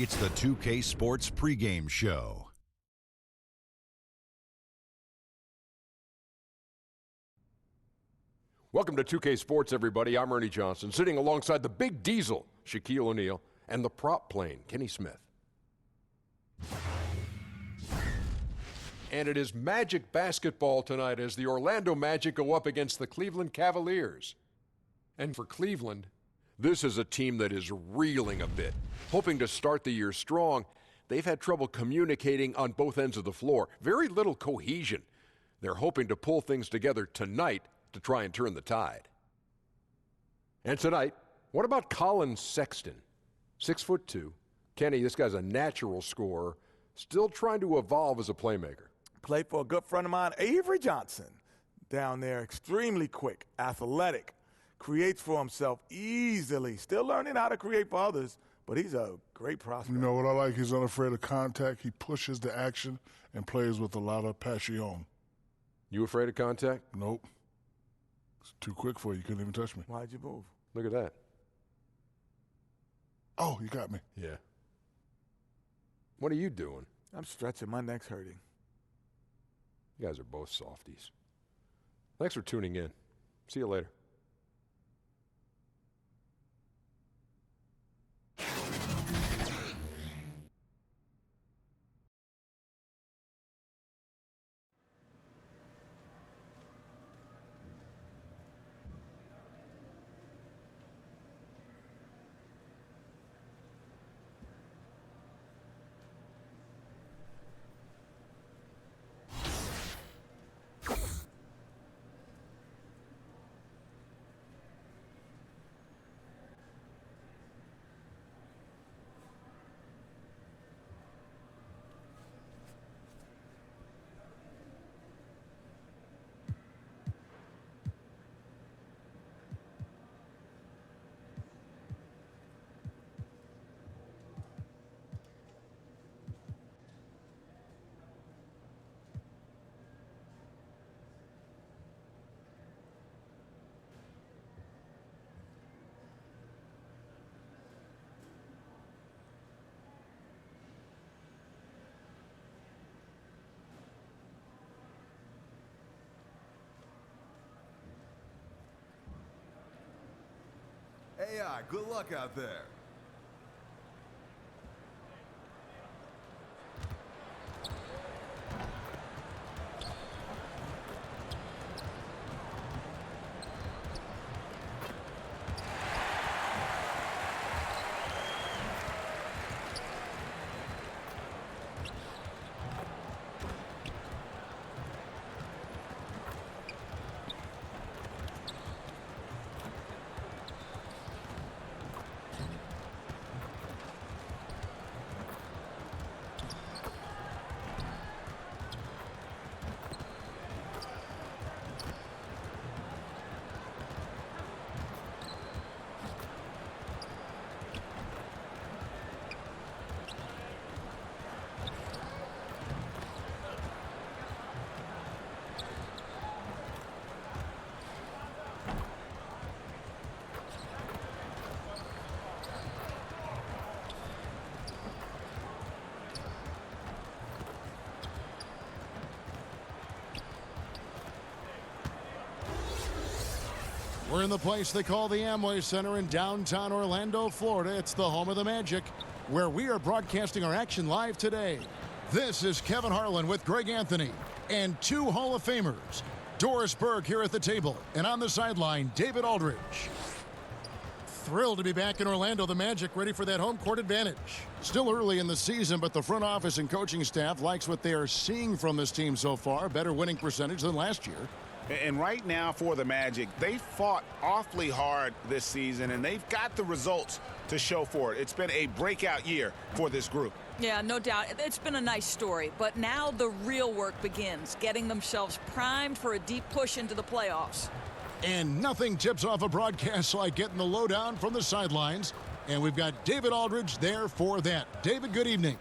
It's the 2K Sports pregame show. Welcome to 2K Sports, everybody. I'm Ernie Johnson, sitting alongside the big diesel, Shaquille O'Neal, and the prop plane, Kenny Smith. And it is Magic basketball tonight as the Orlando Magic go up against the Cleveland Cavaliers. And for Cleveland, this is a team that is reeling a bit. Hoping to start the year strong, they've had trouble communicating on both ends of the floor. Very little cohesion. They're hoping to pull things together tonight to try and turn the tide. And tonight, what about Colin Sexton? 6'2". Kenny, this guy's a natural scorer, still trying to evolve as a playmaker. Played for a good friend of mine, Avery Johnson, down there. Extremely quick, athletic, creates for himself easily. Still learning how to create for others, but he's a great prospect. You know what I like? He's unafraid of contact. He pushes the action and plays with a lot of passion. You afraid of contact? Nope. It's too quick for you. You couldn't even touch me. Why'd you move? Look at that. Oh, you got me. Yeah. What are you doing? I'm stretching. My neck's hurting. You guys are both softies. Thanks for tuning in. See you later. AI, good luck out there. We're in the place they call the Amway Center in downtown Orlando, Florida. It's the home of the Magic, where we are broadcasting our action live today. This is Kevin Harlan with Greg Anthony and two Hall of Famers. Doris Burke here at the table, and on the sideline, David Aldridge. Thrilled to be back in Orlando, the Magic ready for that home court advantage. Still early in the season, but the front office and coaching staff likes what they are seeing from this team so far. Better winning percentage than last year. And right now for the Magic, they fought awfully hard this season, and they've got the results to show for it. It's been a breakout year for this group. Yeah, no doubt. It's been a nice story, but now the real work begins, getting themselves primed for a deep push into the playoffs. And nothing tips off a broadcast like getting the lowdown from the sidelines. And we've got David Aldridge there for that. David, good evening.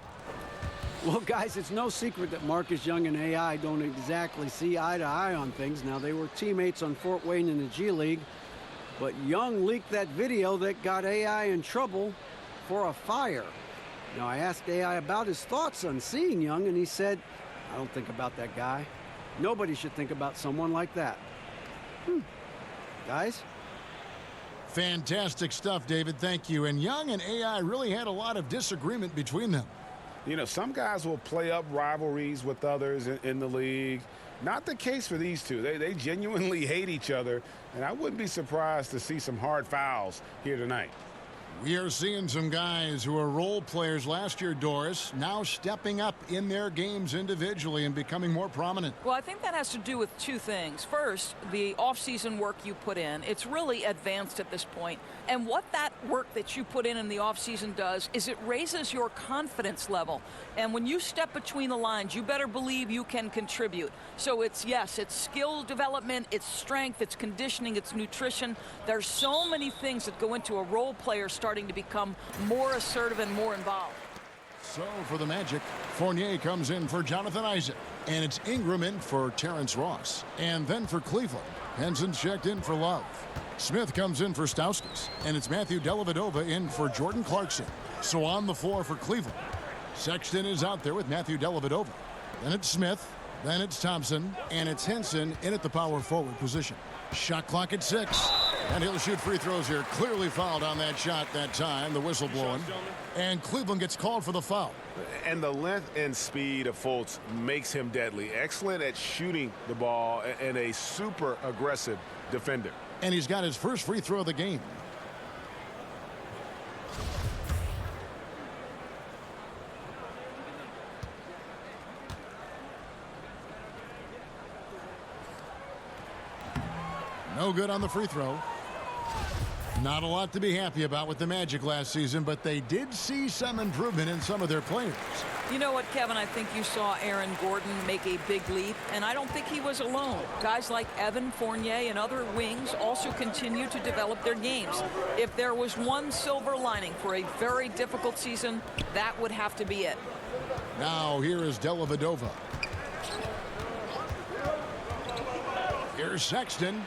Well, guys, it's no secret that Marcus Young and AI don't exactly see eye to eye on things. Now, they were teammates on Fort Wayne in the G League, but Young leaked that video that got AI in trouble for a fire. Now, I asked AI about his thoughts on seeing Young, and he said, I don't think about that guy. Nobody should think about someone like that. Guys? Fantastic stuff, David. Thank you. And Young and AI really had a lot of disagreement between them. You know, some guys will play up rivalries with others in the league. Not the case for these two. They genuinely hate each other, and I wouldn't be surprised to see some hard fouls here tonight. We are seeing some guys who were role players last year, Doris, now stepping up in their games individually and becoming more prominent. Well, I think that has to do with two things. First, the off-season work you put in. It's really advanced at this point. And what that work that you put in the off-season does is it raises your confidence level. And when you step between the lines, you better believe you can contribute. So it's skill development, it's strength, it's conditioning, it's nutrition. There's so many things that go into a role player starting to become more assertive and more involved. So for the Magic, Fournier comes in for Jonathan Isaac. And it's Ingram in for Terrence Ross. And then for Cleveland, Henson's checked in for Love. Smith comes in for Stauskas. And it's Matthew Dellavedova in for Jordan Clarkson. So on the floor for Cleveland, Sexton is out there with Matthew Dellavedova. Then it's Smith. Then it's Thompson. And it's Henson in at the power forward position. Shot clock at 6. And he'll shoot free throws here. Clearly fouled on that shot that time. The whistle blowing. And Cleveland gets called for the foul. And the length and speed of Fultz makes him deadly. Excellent at shooting the ball and a super aggressive defender. And he's got his first free throw of the game. No good on the free throw. Not a lot to be happy about with the Magic last season, but they did see some improvement in some of their players. You know what, Kevin? I think you saw Aaron Gordon make a big leap, and I don't think he was alone. Guys like Evan Fournier and other wings also continue to develop their games. If there was one silver lining for a very difficult season, that would have to be it. Now here is Dellavedova. Here's Sexton.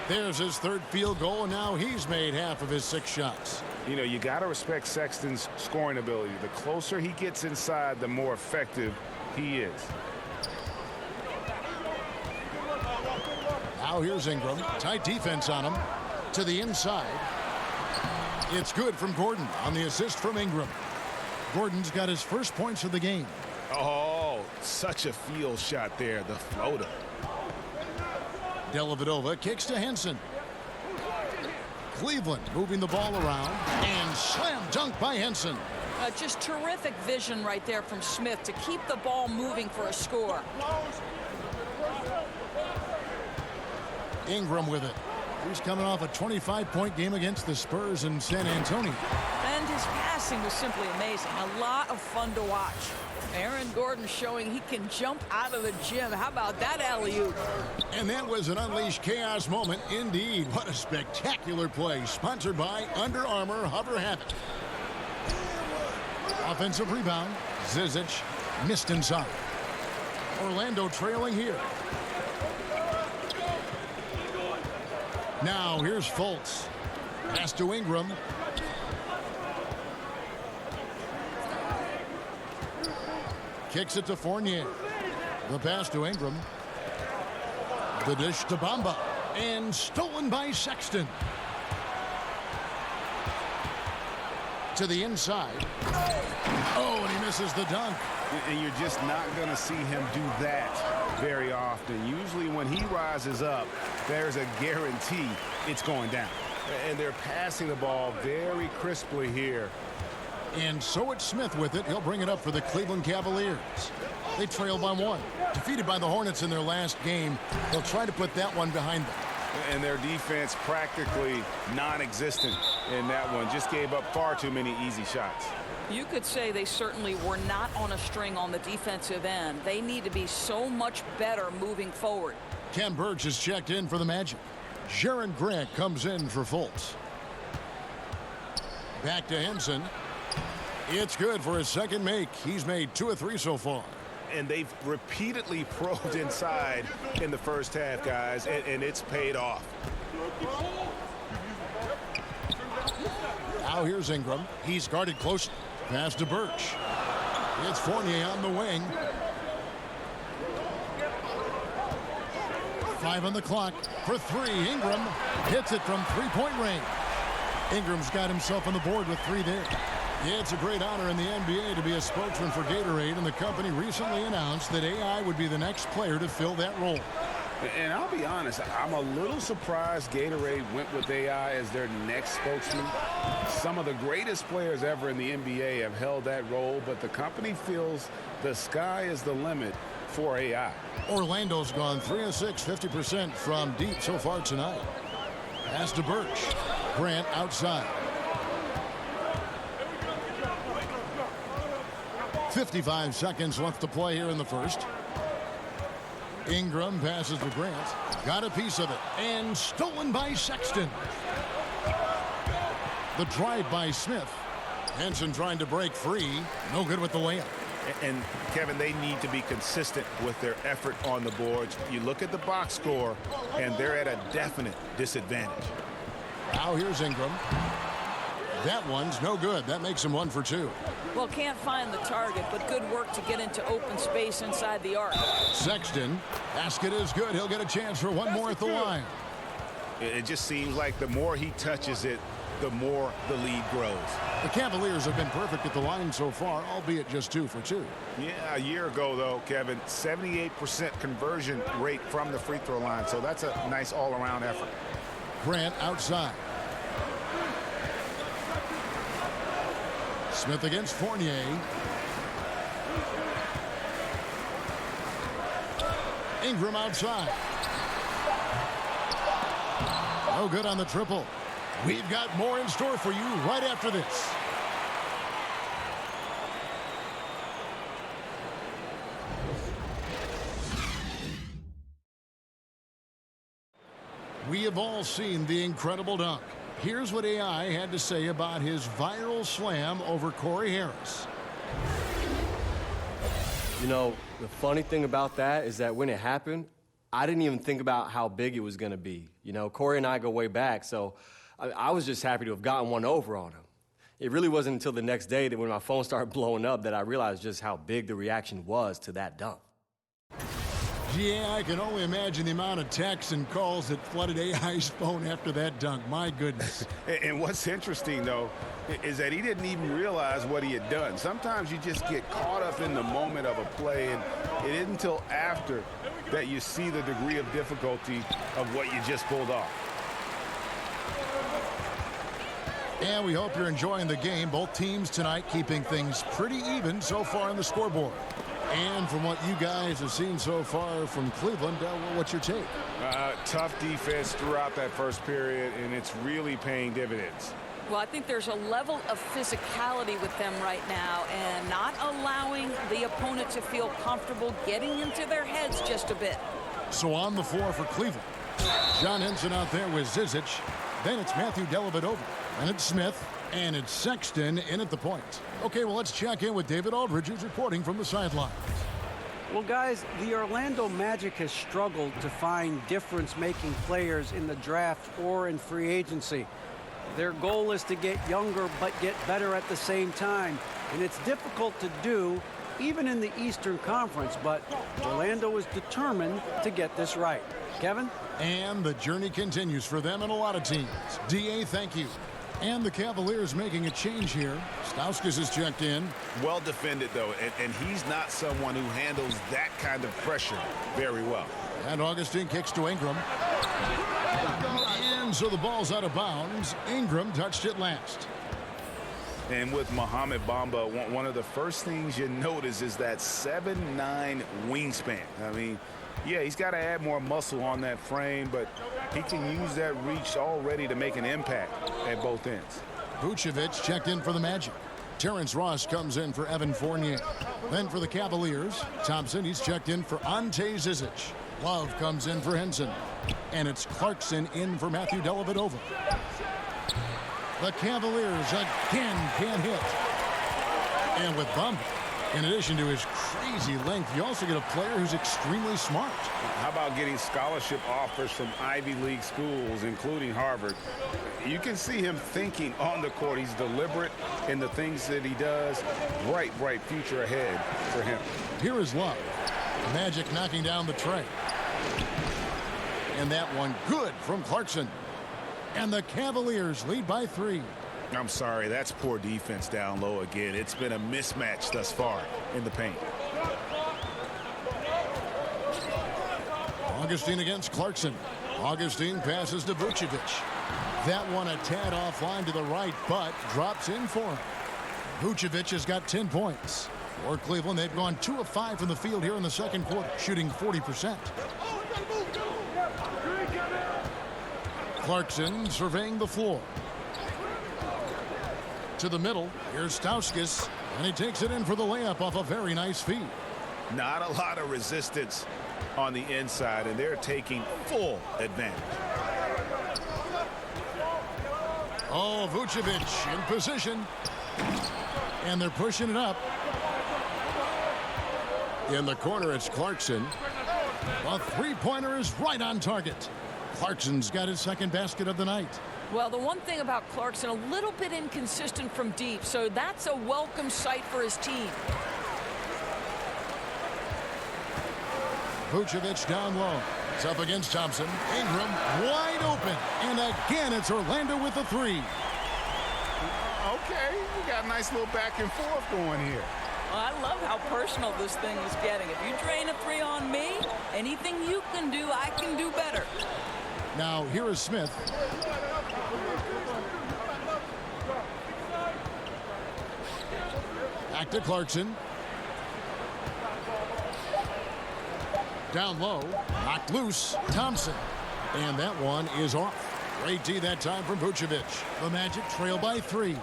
There's his third field goal, and now he's made half of his 6 shots. You know, you got to respect Sexton's scoring ability. The closer he gets inside, the more effective he is. Now here's Ingram. Tight defense on him. To the inside. It's good from Gordon on the assist from Ingram. Gordon's got his first points of the game. Oh, such a field shot there, the floater. Dellavedova kicks to Henson. Cleveland moving the ball around, and slam dunk by Henson. Just terrific vision right there from Smith to keep the ball moving for a score. Ingram with it. He's coming off a 25-point game against the Spurs in San Antonio. And his passing was simply amazing. A lot of fun to watch. Aaron Gordon showing he can jump out of the gym. How about that alley-oop? And that was an unleashed chaos moment indeed. What a spectacular play. Sponsored by Under Armour Hover Habit. Offensive rebound. Zizic missed inside. Orlando trailing here. Now here's Fultz. Pass to Ingram. Kicks it to Fournier. The pass to Ingram. The dish to Bamba. And stolen by Sexton. To the inside. Oh, and he misses the dunk. And you're just not going to see him do that very often. Usually when he rises up, there's a guarantee it's going down. And they're passing the ball very crisply here. And so it's Smith with it. He'll bring it up for the Cleveland Cavaliers. They trail by 1. Defeated by the Hornets in their last game. They'll try to put that one behind them. And their defense practically non-existent in that one. Just gave up far too many easy shots. You could say they certainly were not on a string on the defensive end. They need to be so much better moving forward. Ken Burge is checked in for the Magic. Jaron Grant comes in for Fultz. Back to Henson. It's good for his second make. He's made 2 of 3 so far. And they've repeatedly probed inside in the first half, guys, and it's paid off. Now here's Ingram. He's guarded closely. Pass to Birch. It's Fournier on the wing. 5 on the clock for 3. Ingram hits it from three-point range. Ingram's got himself on the board with 3 there. Yeah, it's a great honor in the NBA to be a spokesman for Gatorade, and the company recently announced that AI would be the next player to fill that role. And I'll be honest, I'm a little surprised Gatorade went with AI as their next spokesman. Some of the greatest players ever in the NBA have held that role, but the company feels the sky is the limit for AI. Orlando's gone 3 of 6, 50% from deep so far tonight. Pass to Birch. Grant outside. 55 seconds left to play here in the first. Ingram passes to Grant. Got a piece of it. And stolen by Sexton. The drive by Smith. Henson trying to break free. No good with the layup. And, Kevin, they need to be consistent with their effort on the boards. You look at the box score, and they're at a definite disadvantage. Now here's Ingram. That one's no good. That makes him 1 for 2. Well, can't find the target, but good work to get into open space inside the arc. Sexton. Basket is good. He'll get a chance for one more at the line. It just seems like the more he touches it, the more the lead grows. The Cavaliers have been perfect at the line so far, albeit just 2 for 2. Yeah, a year ago, though, Kevin, 78% conversion rate from the free throw line. So that's a nice all-around effort. Grant outside. Smith against Fournier. Ingram outside. No good on the triple. We've got more in store for you right after this. We have all seen the incredible dunk. Here's what AI had to say about his viral slam over Corey Harris. You know, the funny thing about that is that when it happened, I didn't even think about how big it was going to be. You know, Corey and I go way back, so I was just happy to have gotten one over on him. It really wasn't until the next day that when my phone started blowing up that I realized just how big the reaction was to that dunk. Yeah, I can only imagine the amount of texts and calls that flooded AI's phone after that dunk. My goodness. And what's interesting, though, is that he didn't even realize what he had done. Sometimes you just get caught up in the moment of a play, and it isn't until after that you see the degree of difficulty of what you just pulled off. And we hope you're enjoying the game. Both teams tonight keeping things pretty even so far on the scoreboard. And from what you guys have seen so far from Cleveland, what's your take? Tough defense throughout that first period, and it's really paying dividends. Well, I think there's a level of physicality with them right now and not allowing the opponent to feel comfortable getting into their heads just a bit. So on the floor for Cleveland, John Henson out there with Zizic. Then it's Matthew Dellavedova. And it's Smith. And it's Sexton in at the point. Okay, well, let's check in with David Aldridge, who's reporting from the sidelines. Well, guys, the Orlando Magic has struggled to find difference-making players in the draft or in free agency. Their goal is to get younger but get better at the same time. And it's difficult to do, even in the Eastern Conference, but Orlando is determined to get this right. Kevin? And the journey continues for them and a lot of teams. D.A., thank you. And the Cavaliers making a change here. Stauskas is checked in. Well defended, though, and he's not someone who handles that kind of pressure very well. And Augustine kicks to Ingram. And so the ball's out of bounds. Ingram touched it last. And with Mohamed Bamba, one of the first things you notice is that 7'9" wingspan. I mean, yeah, he's got to add more muscle on that frame, but he can use that reach already to make an impact at both ends. Vucevic checked in for the Magic. Terrence Ross comes in for Evan Fournier. Then for the Cavaliers, Thompson, he's checked in for Ante Zizic. Love comes in for Henson. And it's Clarkson in for Matthew Dellavedova. The Cavaliers again can't hit. And with Bamba, In addition to his crazy length, you also get a player who's extremely smart. How about getting scholarship offers from Ivy League schools, including Harvard? You can see him thinking on the court. He's deliberate in the things that he does. Bright future ahead for him. Here is Love. Magic knocking down the tray. And that one good from Clarkson. And the Cavaliers lead by 3. I'm sorry, that's poor defense down low again. It's been a mismatch thus far in the paint. Augustine against Clarkson. Augustine passes to Vucevic. That one a tad offline to the right, but drops in for him. Vucevic has got 10 points. For Cleveland, they've gone 2 of 5 from the field here in the second quarter, shooting 40%. Clarkson surveying the floor. To the middle, here's Stauskas, and he takes it in for the layup off a very nice feed. Not a lot of resistance on the inside, and they're taking full advantage. Oh, Vucevic in position, and they're pushing it up. In the corner, it's Clarkson. A three-pointer is right on target. Clarkson's got his second basket of the night. Well, the one thing about Clarkson, a little bit inconsistent from deep, so that's a welcome sight for his team. Vucevic down low. It's up against Thompson. Ingram wide open. And again, it's Orlando with the 3. Okay, we got a nice little back and forth going here. Well, I love how personal this thing is getting. If you drain a 3 on me, anything you can do, I can do better. Now, here is Smith. Back to Clarkson. Down low, knocked loose, Thompson. And that one is off. Great D that time from Vucevic. The Magic trail by 3.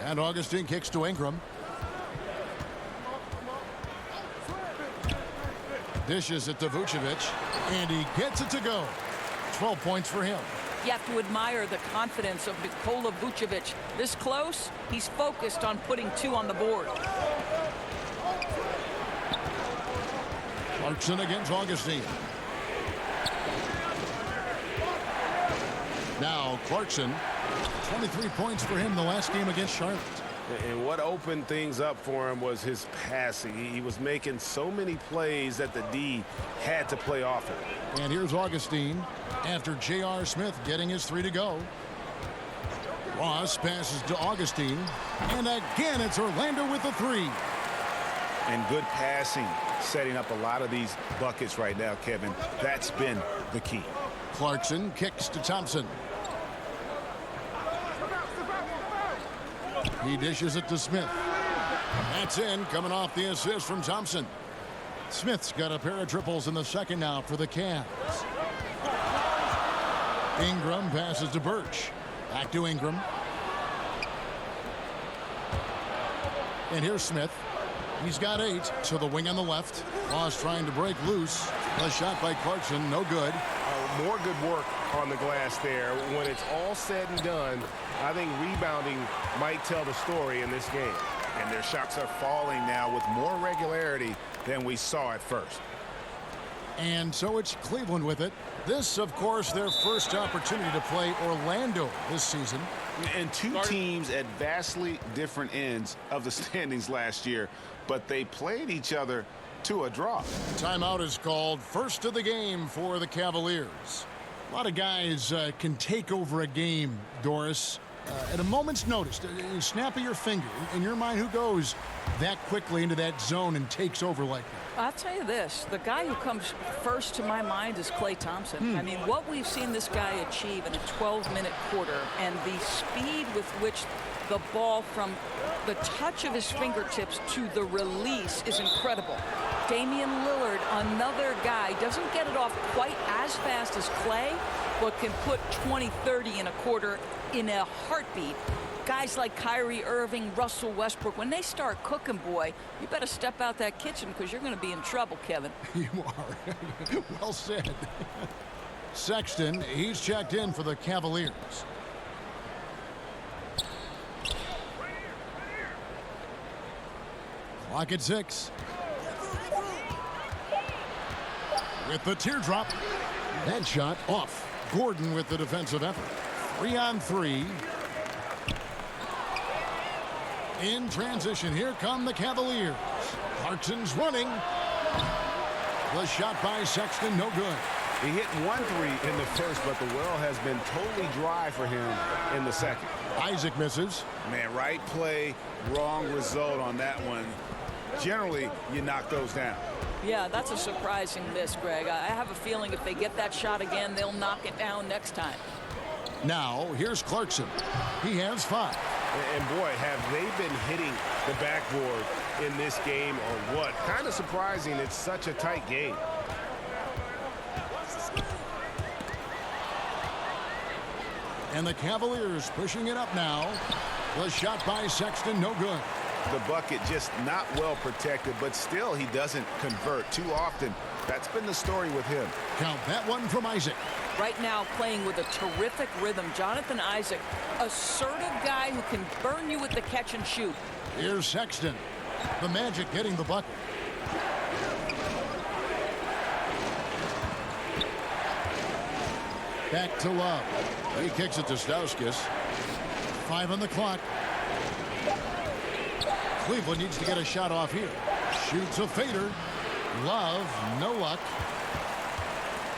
And Augustine kicks to Ingram. Dishes it to Vucevic, and he gets it to go. 12 points for him. You have to admire the confidence of Nikola Vucevic. This close, he's focused on putting 2 on the board. Clarkson against Augustine. Now Clarkson, 23 points for him the last game against Charlotte. And what opened things up for him was his passing. He was making so many plays that the D had to play off it. And here's Augustine after J.R. Smith getting his 3 to go. Ross passes to Augustine. And again, it's Orlando with the 3. And good passing, setting up a lot of these buckets right now, Kevin. That's been the key. Clarkson kicks to Thompson. He dishes it to Smith. That's in, coming off the assist from Thompson. Smith's got a pair of triples in the second now for the Cavs. Ingram passes to Birch. Back to Ingram. And here's Smith. He's got 8 to the wing on the left. Ross trying to break loose. A shot by Clarkson, no good. More good work on the glass there. When it's all said and done, I think rebounding might tell the story in this game. And their shots are falling now with more regularity than we saw at first. And so it's Cleveland with it. This, of course, their first opportunity to play Orlando this season. And 2 teams at vastly different ends of the standings last year, but they played each other to a draw. Timeout is called. First of the game for the Cavaliers. A lot of guys can take over a game, Doris, at a moment's notice. A snap of your finger. In your mind, who goes that quickly into that zone and takes over like that? I'll tell you this, the guy who comes first to my mind is Klay Thompson. I mean, what we've seen this guy achieve in a 12-minute quarter and the speed with which the ball from the touch of his fingertips to the release is incredible. Damian Lillard, another guy, doesn't get it off quite as fast as Klay, but can put 20, 30 in a quarter in a heartbeat. Guys like Kyrie Irving, Russell Westbrook, when they start cooking, boy, you better step out that kitchen because you're going to be in trouble, Kevin. You are. Well said. Sexton, he's checked in for the Cavaliers. Clock at 6. With the teardrop. That shot off. Gordon with the defensive effort. 3-on-3. In transition, here come the Cavaliers. Clarkson's running. The shot by Sexton, no good. He hit 1-3 in the first, but the well has been totally dry for him in the second. Isaac misses. Man, right play, wrong result on that one. Generally, you knock those down. Yeah, that's a surprising miss, Greg. I have a feeling if they get that shot again, they'll knock it down next time. Now, here's Clarkson. He has 5. And boy, have they been hitting the backboard in this game or what? Kind of surprising it's such a tight game. And the Cavaliers pushing it up now. The shot by Sexton, no good. The bucket just not well protected, but still he doesn't convert too often. That's been the story with him. Count that one from Isaac. Right now playing with a terrific rhythm. Jonathan Isaac, assertive guy who can burn you with the catch and shoot. Here's Sexton. The Magic getting the bucket. Back to Love. He kicks it to Stauskas. 5 on the clock. Cleveland needs to get a shot off here. Shoots a fader. Love, no luck.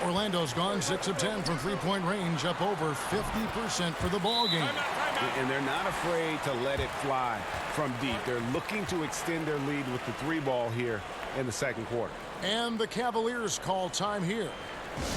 Orlando's gone 6 of 10 from three-point range, up over 50% for the ball game. And they're not afraid to let it fly from deep. They're looking to extend their lead with the 3-ball here in the second quarter. And the Cavaliers call time here.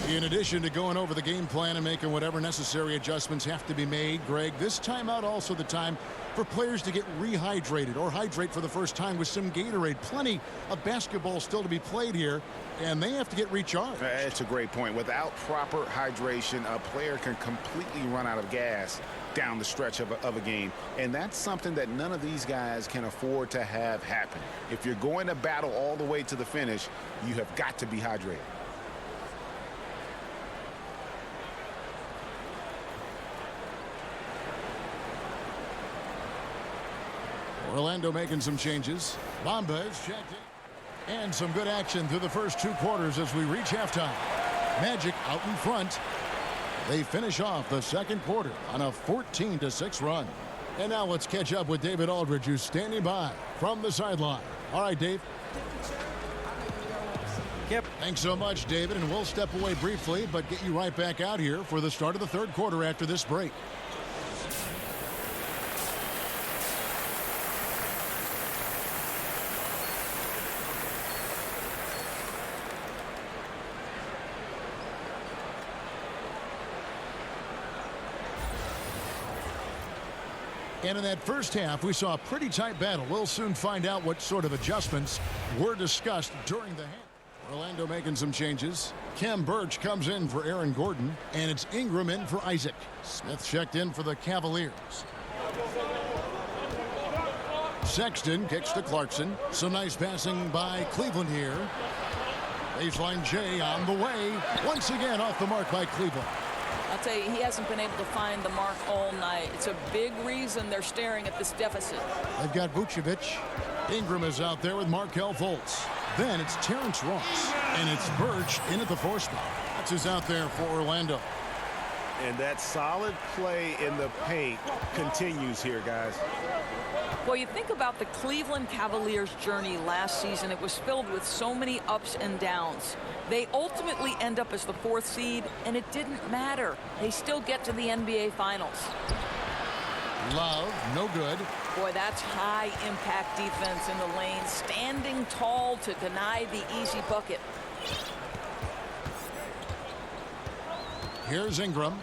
In addition to going over the game plan and making whatever necessary adjustments have to be made, Greg, this timeout also the time for players to get rehydrated or hydrate for the first time with some Gatorade. Plenty of basketball still to be played here, and they have to get recharged. That's a great point. Without proper hydration, a player can completely run out of gas down the stretch of a game, and that's something that none of these guys can afford to have happen. If you're going to battle all the way to the finish, you have got to be hydrated. Orlando making some changes. Bamba is checked in. And some good action through the first 2 quarters as we reach halftime. Magic out in front. They finish off the second quarter on a 14-6 run. And now let's catch up with David Aldridge, who's standing by from the sideline. All right, Dave. Yep. Thanks so much, David, and we'll step away briefly, but get you right back out here for the start of the third quarter after this break. And in that first half, we saw a pretty tight battle. We'll soon find out what sort of adjustments were discussed during the half. Orlando making some changes. Khem Birch comes in for Aaron Gordon, and it's Ingram in for Isaac. Smith checked in for the Cavaliers. Sexton kicks to Clarkson. Some nice passing by Cleveland here. Baseline J on the way. Once again off the mark by Cleveland. I'll tell you, he hasn't been able to find the mark all night. It's a big reason they're staring at this deficit. They've got Vucevic. Ingram is out there with Markelle Fultz. Then it's Terrence Ross. And it's Birch in at the 4 spot. That's who's out there for Orlando. And that solid play in the paint continues here, guys. Well, you think about the Cleveland Cavaliers' journey last season. It was filled with so many ups and downs. They ultimately end up as the 4th seed, and it didn't matter. They still get to the NBA Finals. Love, no good. Boy, that's high-impact defense in the lane, standing tall to deny the easy bucket. Here's Ingram.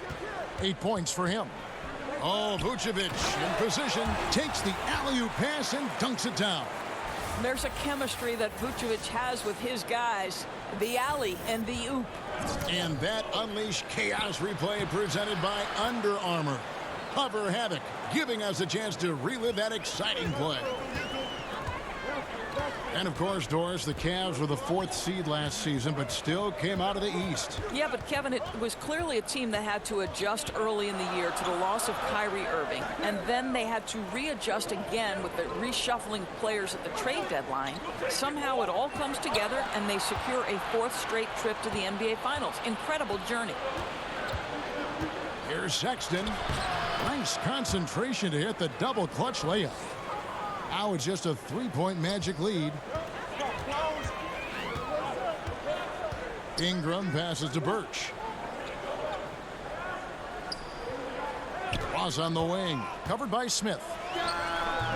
8 points for him. Oh, Vucevic in position, takes the alley-oop pass and dunks it down. There's a chemistry that Vucevic has with his guys, the alley and the oop. And that unleashed chaos replay presented by Under Armour. Hover Havoc, giving us a chance to relive that exciting play. And, of course, Doris, the Cavs were the 4th seed last season, but still came out of the East. Yeah, but, Kevin, it was clearly a team that had to adjust early in the year to the loss of Kyrie Irving. And then they had to readjust again with the reshuffling players at the trade deadline. Somehow it all comes together, and they secure a 4th straight trip to the NBA Finals. Incredible journey. Here's Sexton. Nice concentration to hit the double clutch layup. Now it's just a 3-point Magic lead. Ingram passes to Birch. Ross on the wing, covered by Smith.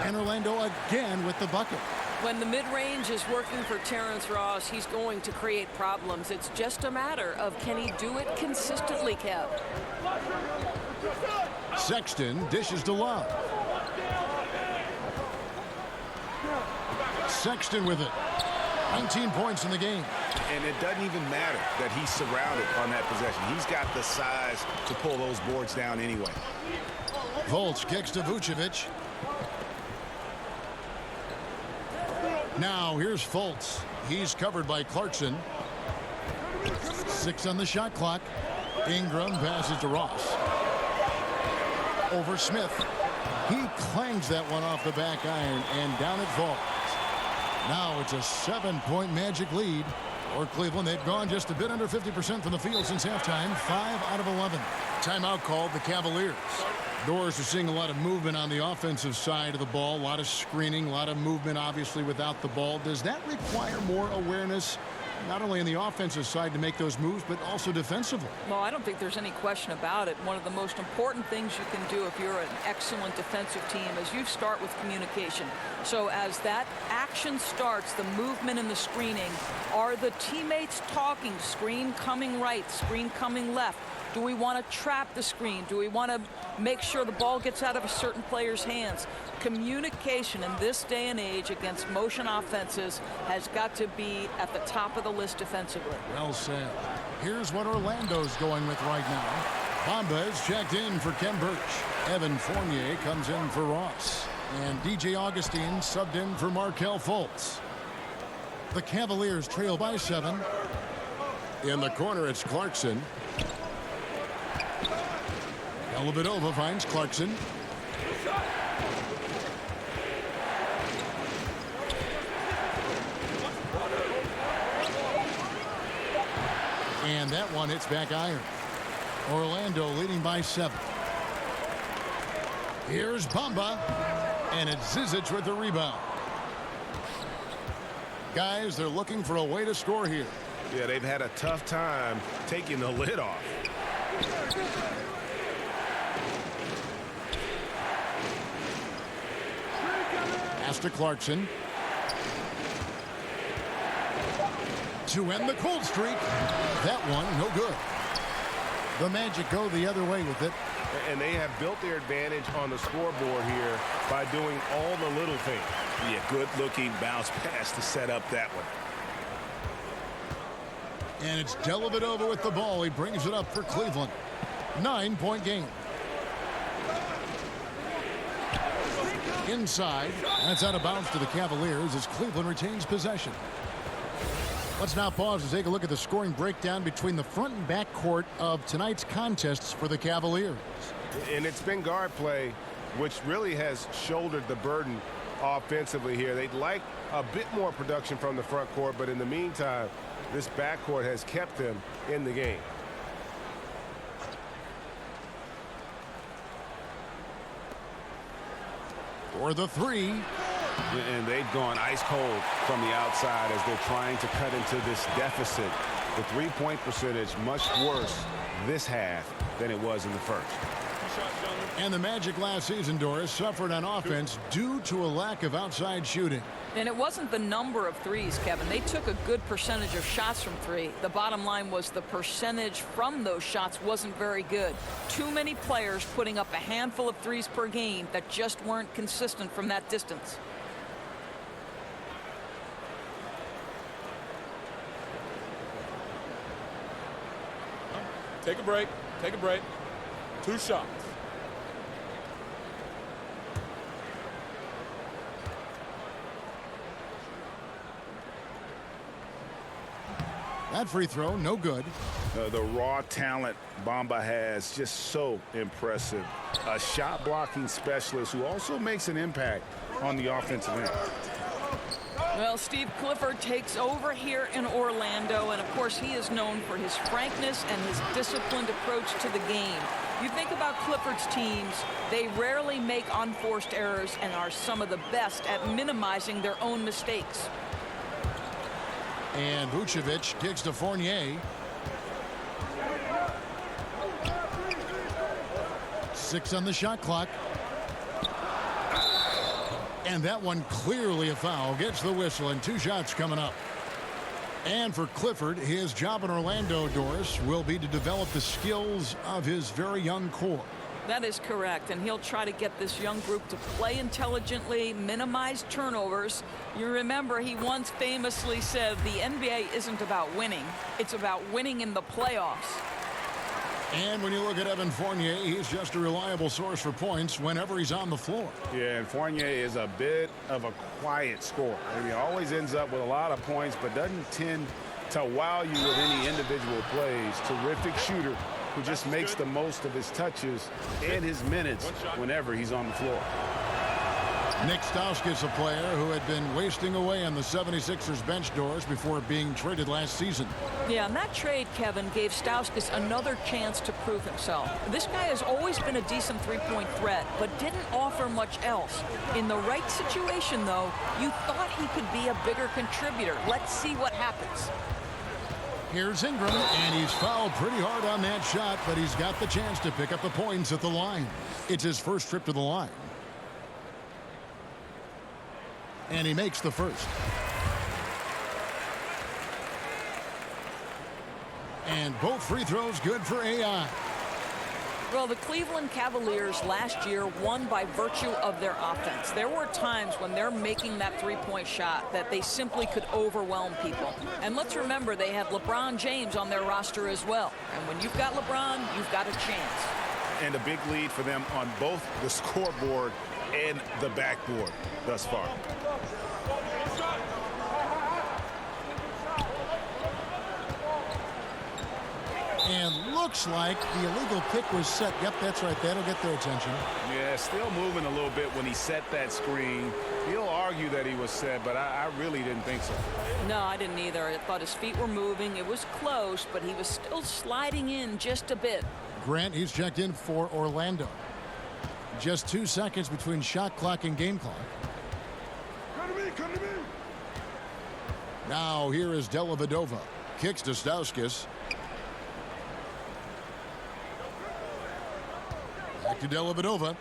And Orlando again with the bucket. When the mid-range is working for Terrence Ross, he's going to create problems. It's just a matter of can he do it consistently, Kev. Sexton dishes to Love. Sexton with it. 19 points in the game. And it doesn't even matter that he's surrounded on that possession. He's got the size to pull those boards down anyway. Fultz kicks to Vucevic. Now here's Fultz. He's covered by Clarkson. 6 on the shot clock. Ingram passes to Ross. Over Smith. He clangs that one off the back iron, and down it falls. Now it's a 7-point Magic lead for Cleveland. They've gone just a bit under 50% from the field since halftime. 5 out of 11. Timeout called the Cavaliers. Doors are seeing a lot of movement on the offensive side of the ball. A lot of screening, a lot of movement, obviously, without the ball. Does that require more awareness, not only on the offensive side to make those moves, but also defensively? Well, I don't think there's any question about it. One of the most important things you can do if you're an excellent defensive team is you start with communication. So as that action starts, the movement and the screening, are the teammates talking? Screen coming right, screen coming left. Do we want to trap the screen? Do we want to make sure the ball gets out of a certain player's hands? Communication in this day and age against motion offenses has got to be at the top of the list defensively. Well said. Here's what Orlando's going with right now. Bamba is checked in for Ken Birch. Evan Fournier comes in for Ross. And DJ Augustine subbed in for Markelle Fultz. The Cavaliers trail by 7. In the corner, it's Clarkson. Dellavedova finds Clarkson. And that one hits back iron. Orlando leading by 7. Here's Bamba. And it's Zizic with the rebound. Guys, they're looking for a way to score here. Yeah, they've had a tough time taking the lid off. Pass to Clarkson. To end the cold streak. That one, no good. The Magic go the other way with it. And they have built their advantage on the scoreboard here by doing all the little things. Yeah, good-looking bounce pass to set up that one. And it's Dellavedova with the ball. He brings it up for Cleveland. 9-point game. Inside. That's out of bounds to the Cavaliers as Cleveland retains possession. Let's now pause and take a look at the scoring breakdown between the front and back court of tonight's contests for the Cavaliers. And it's been guard play, which really has shouldered the burden offensively here. They'd like a bit more production from the front court, but in the meantime, this backcourt has kept them in the game. For the 3. And they've gone ice cold from the outside as they're trying to cut into this deficit. The three-point percentage much worse this half than it was in the first. And the Magic last season, Doris, suffered on offense due to a lack of outside shooting. And it wasn't the number of threes, Kevin. They took a good percentage of shots from 3. The bottom line was the percentage from those shots wasn't very good. Too many players putting up a handful of threes per game that just weren't consistent from that distance. Take a break. Take a break. 2 shots. That free throw, no good. The raw talent Bamba has, just so impressive. A shot blocking specialist who also makes an impact on the offensive end. Well, Steve Clifford takes over here in Orlando, and of course he is known for his frankness and his disciplined approach to the game. You think about Clifford's teams, they rarely make unforced errors and are some of the best at minimizing their own mistakes. And Vucevic kicks to Fournier. 6 on the shot clock. And that one clearly a foul. Gets the whistle, and 2 shots coming up. And for Clifford, his job in Orlando, Doris, will be to develop the skills of his very young core. That is correct, and he'll try to get this young group to play intelligently, minimize turnovers. You remember he once famously said the NBA isn't about winning, it's about winning in the playoffs. And when you look at Evan Fournier, he's just a reliable source for points whenever he's on the floor. Yeah, and Fournier is a bit of a quiet scorer. He always ends up with a lot of points, but doesn't tend to wow you with any individual plays. Terrific shooter who just makes the most of his touches and his minutes whenever he's on the floor. Nick Stauskas, a player who had been wasting away on the 76ers bench, Doors, before being traded last season. Yeah, and that trade, Kevin, gave Stauskas another chance to prove himself. This guy has always been a decent three-point threat, but didn't offer much else. In the right situation, though, you thought he could be a bigger contributor. Let's see what happens. Here's Ingram, and he's fouled pretty hard on that shot, but he's got the chance to pick up the points at the line. It's his first trip to the line. And he makes the first. And both free throws good for AI. Well, the Cleveland Cavaliers last year won by virtue of their offense. There were times when they're making that three-point shot that they simply could overwhelm people. And let's remember, they have LeBron James on their roster as well. And when you've got LeBron, you've got a chance. And a big lead for them on both the scoreboard and the backboard thus far. And looks like the illegal pick was set. Yep, that's right. That'll get their attention. Yeah, still moving a little bit when he set that screen. He'll argue that he was set, but I really didn't think so. No, I didn't either. I thought his feet were moving. It was close, but he was still sliding in just a bit. Grant, he's checked in for Orlando. Just 2 seconds between shot clock and game clock. Come to me. Now here is Dellavedova. Kicks to Stauskas. Back to Dellavedova.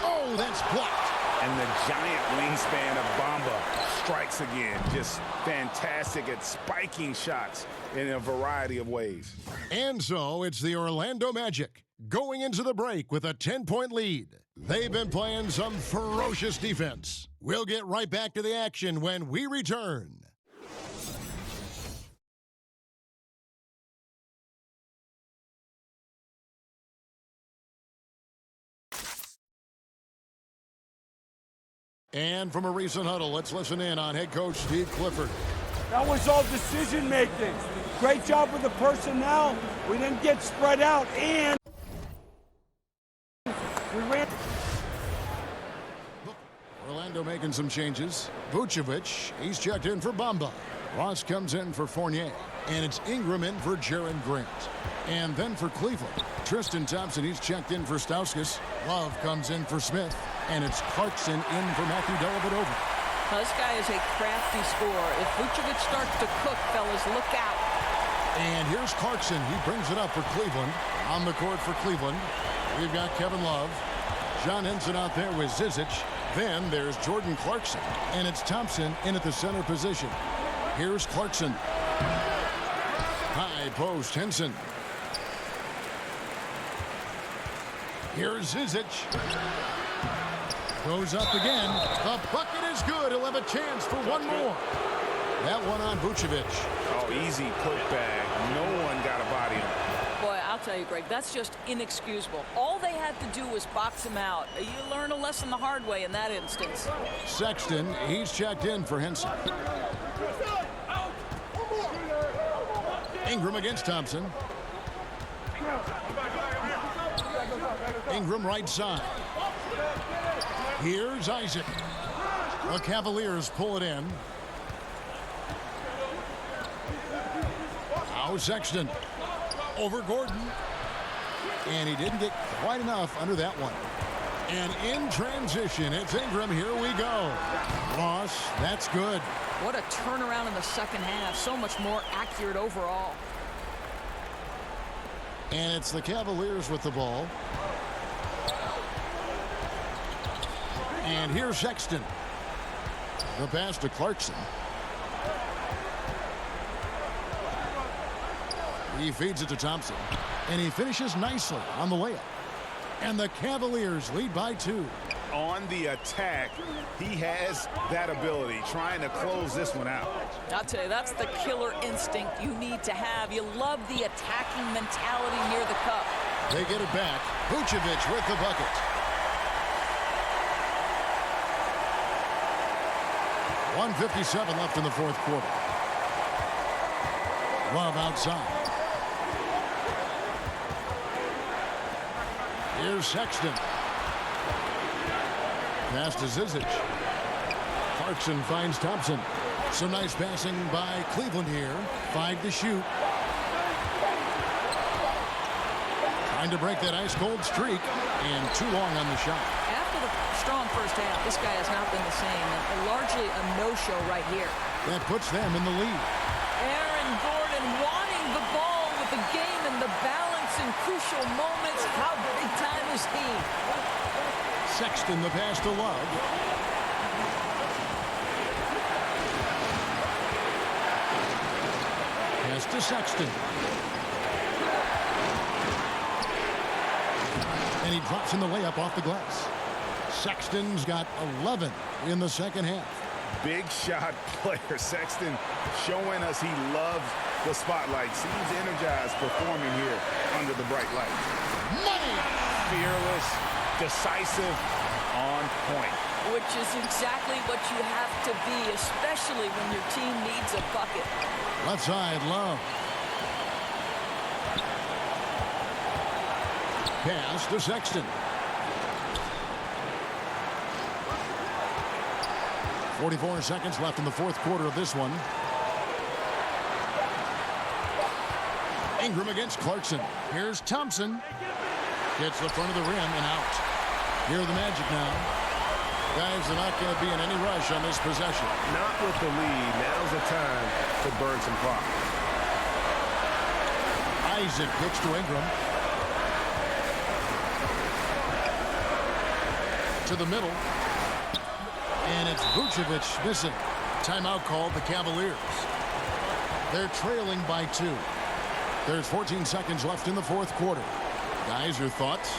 Oh, that's blocked. And the giant wingspan of Bamba strikes again. Just fantastic at spiking shots in a variety of ways. And so it's the Orlando Magic going into the break with a 10-point lead. They've been playing some ferocious defense. We'll get right back to the action when we return. And from a recent huddle, let's listen in on head coach Steve Clifford. That was all decision making. Great job with the personnel. We didn't get spread out, and we ran. Orlando making some changes. Vucevic, he's checked in for Bamba. Ross comes in for Fournier. And it's Ingram in for Jaren Grant. And then for Cleveland, Tristan Thompson, he's checked in for Stauskas. Love comes in for Smith. And it's Clarkson in for Matthew Dellavedova. This guy is a crafty scorer. If Vucevic starts to cook, fellas, look out. And here's Clarkson. He brings it up for Cleveland. On the court for Cleveland, we've got Kevin Love. John Henson out there with Zizic. Then there's Jordan Clarkson. And it's Thompson in at the center position. Here's Clarkson. High post, Henson. Here's Zizic. Goes up again. The bucket is good. He'll have a chance for one more. That one on Vucevic. Oh, easy putback. No one got a body on him. Boy, I'll tell you, Greg, that's just inexcusable. All they had to do was box him out. You learn a lesson the hard way in that instance. Sexton, he's checked in for Henson. Ingram against Thompson. Ingram right side. Here's Isaac. The Cavaliers pull it in. Now Sexton. Over Gordon. And he didn't get quite enough under that one. And in transition, it's Ingram. Here we go. Ross, that's good. What a turnaround in the second half. So much more accurate overall. And it's the Cavaliers with the ball. And here's Sexton. The pass to Clarkson. He feeds it to Thompson. And he finishes nicely on the layup. And the Cavaliers lead by 2. On the attack, he has that ability, trying to close this one out. I'll tell you, that's the killer instinct you need to have. You love the attacking mentality near the cup. They get it back. Vucevic with the bucket. .157 left in the fourth quarter. Love outside. Here's Sexton. Pass to Zizic. Clarkson finds Thompson. Some nice passing by Cleveland here. 5 to shoot. Trying to break that ice-cold streak. And too long on the shot. After the strong first half, this guy has not been the same. And largely a no-show right here. That puts them in the lead. Aaron Gordon wanting the ball with the game and the balance in crucial moments. How big time is he? Sexton, the pass to Love. Pass to Sexton. And he drops in the layup off the glass. Sexton's got 11 in the second half. Big shot player. Sexton showing us he loves the spotlight. Seems energized performing here under the bright light. Money! Fearless, decisive, on point. Which is exactly what you have to be, especially when your team needs a bucket. Left side, Love. Pass to Sexton. 44 seconds left in the fourth quarter of this one. Ingram against Clarkson. Here's Thompson. Gets the front of the rim and out. Here are the Magic now. Guys, they're not going to be in any rush on this possession. Not with the lead. Now's the time to burn some clock. Isaac kicks to Ingram. To the middle. And it's Vucevic missing. Timeout called the Cavaliers. They're trailing by 2. There's 14 seconds left in the fourth quarter. Guys, your thoughts?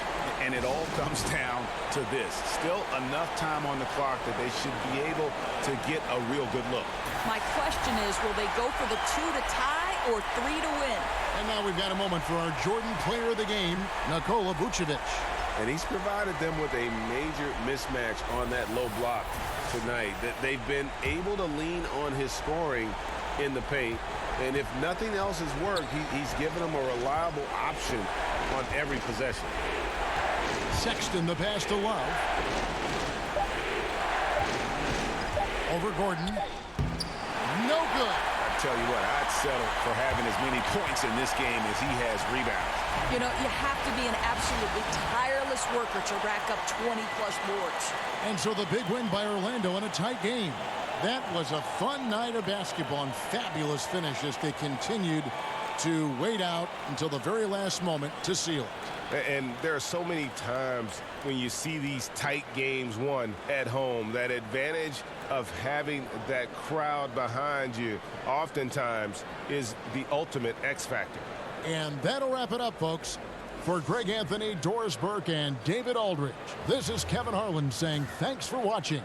And it all comes down to this. Still enough time on the clock that they should be able to get a real good look. My question is, will they go for the 2 to tie or 3 to win? And now we've got a moment for our Jordan player of the game, Nikola Vucevic. And he's provided them with a major mismatch on that low block tonight. That they've been able to lean on his scoring in the paint. And if nothing else has worked, he's given them a reliable option on every possession. Sexton, the pass to Love. Over Gordon. No good. I tell you what, I'd settle for having as many points in this game as he has rebounds. You know, you have to be an absolutely tireless worker to rack up 20-plus boards. And so the big win by Orlando in a tight game. That was a fun night of basketball and fabulous finish as they continued to wait out until the very last moment to seal it. And there are so many times when you see these tight games won at home, that advantage of having that crowd behind you oftentimes is the ultimate X factor. And that'll wrap it up, folks. For Greg Anthony, Doris Burke, and David Aldridge, this is Kevin Harlan saying thanks for watching.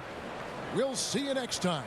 We'll see you next time.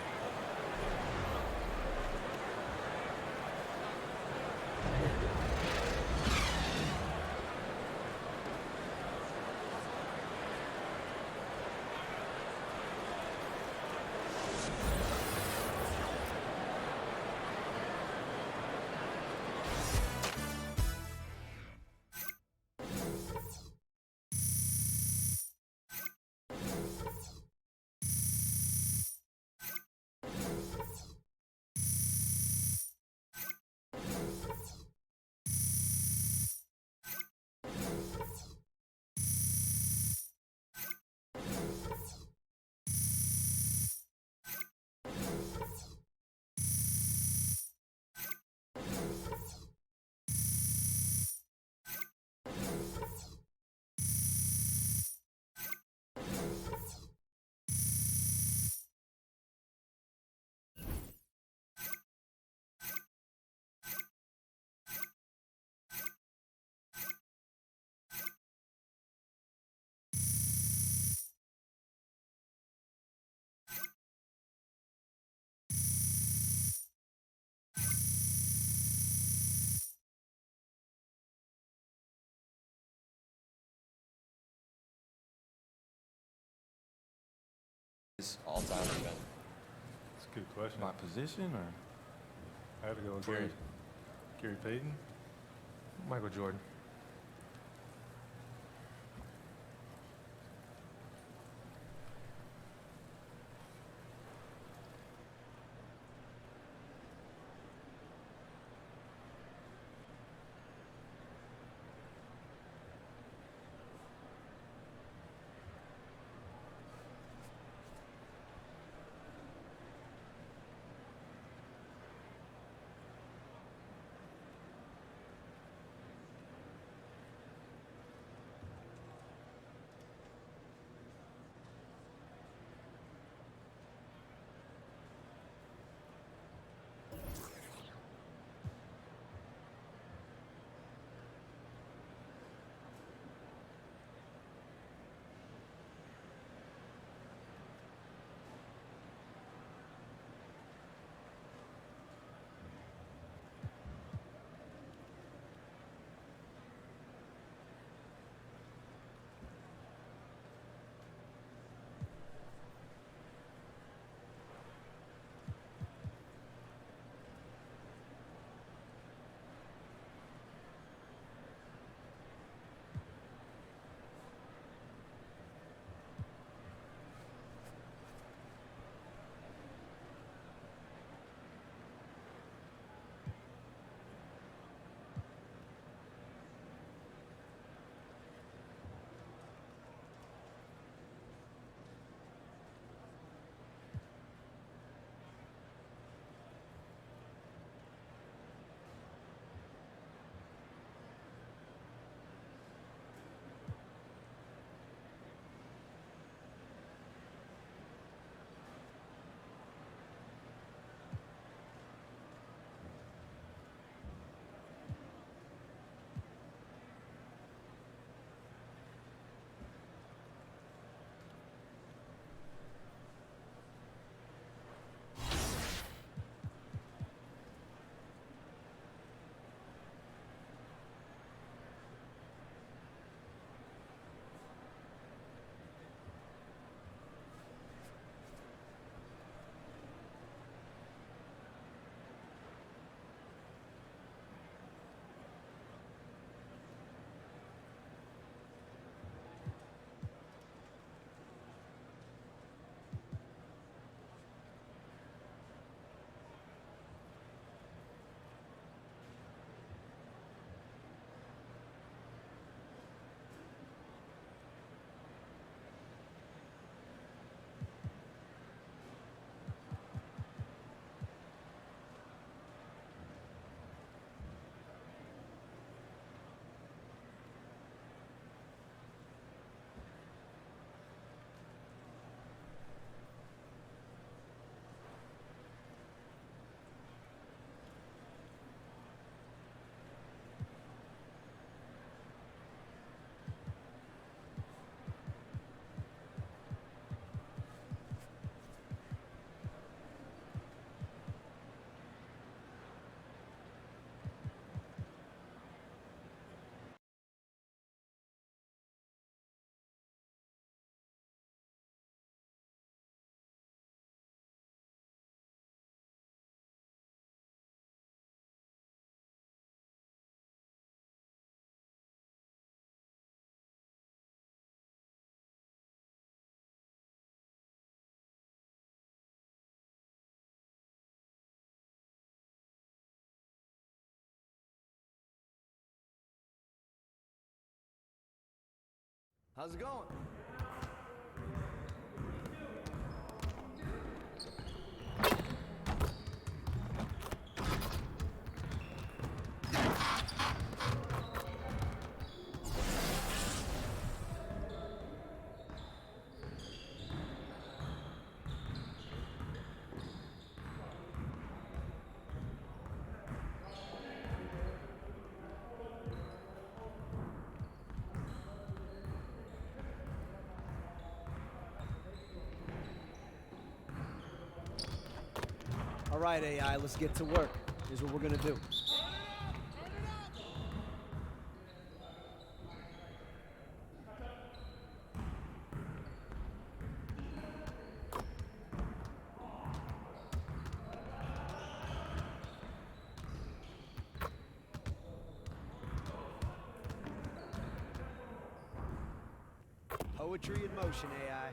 all time has been? That's a good question. My position, or I have to go with Gary Payton, Michael Jordan. How's it going? All right, AI, let's get to work. Here's what we're gonna do. Poetry in motion, AI.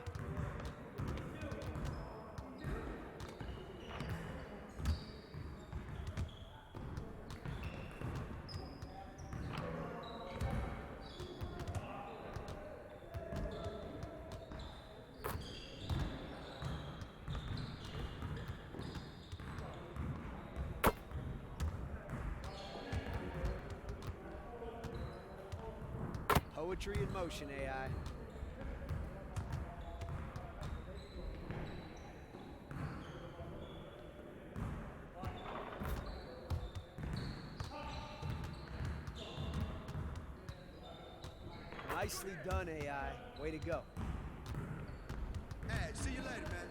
Poetry in motion, AI. Nicely done, AI. Way to go. Hey, see you later, man.